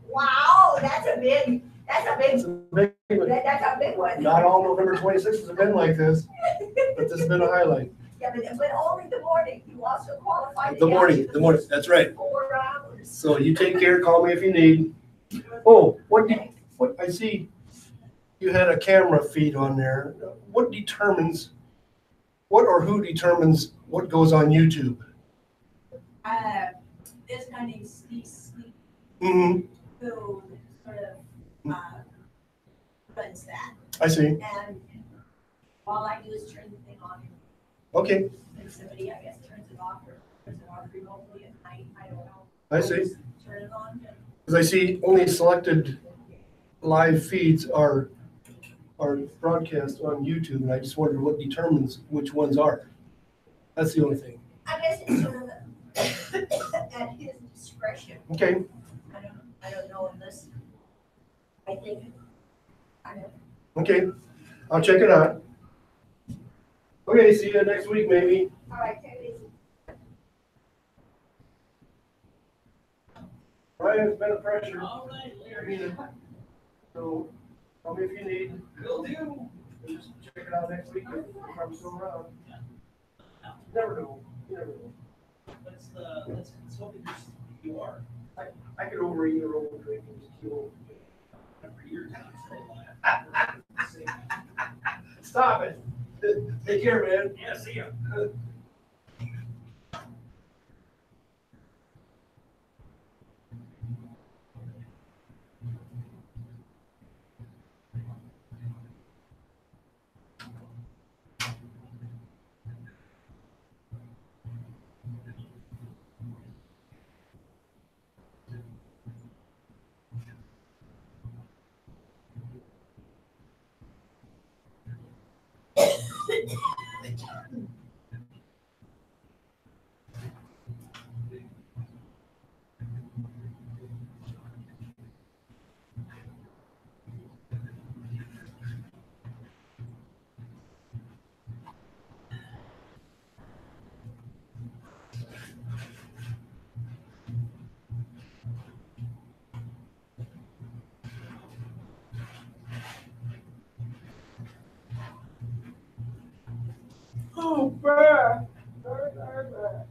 Wow, that's a big, It's a big one. that's a big one. Not all November 26th have been like this, but this has been a highlight. Yeah, but only the morning. You also qualify. The morning, that's right. 4 hours. So you take care, call me if you need. Oh, what I see you had a camera feed on there. What or who determines what goes on YouTube? This guy named Steve Mm-hmm. who sort of runs that. I see. And all I do is turn the thing on. Okay, And somebody, I guess, turns it off or turns it on remotely at night. I don't know. I see. Turn it on. Because I see only selected live feeds are broadcast on YouTube, and I just wondered what determines which ones are. That's the only thing. I guess it's sort of at his discretion. Okay, I don't know unless, I think, I don't. okay. I'll check it out. Okay, see you next week, maybe. All right, take it easy. Ryan, it's been a pleasure. All right, Larry. So, tell me if you need. Will do. Just check it out next week if I'm still around. Never know. You never know. Let's hope you are. I could overeat or overdrink and just kill. For years now, so, Stop it. Take care, man. yeah, see ya. Oh, burr. Burr, burr, burr.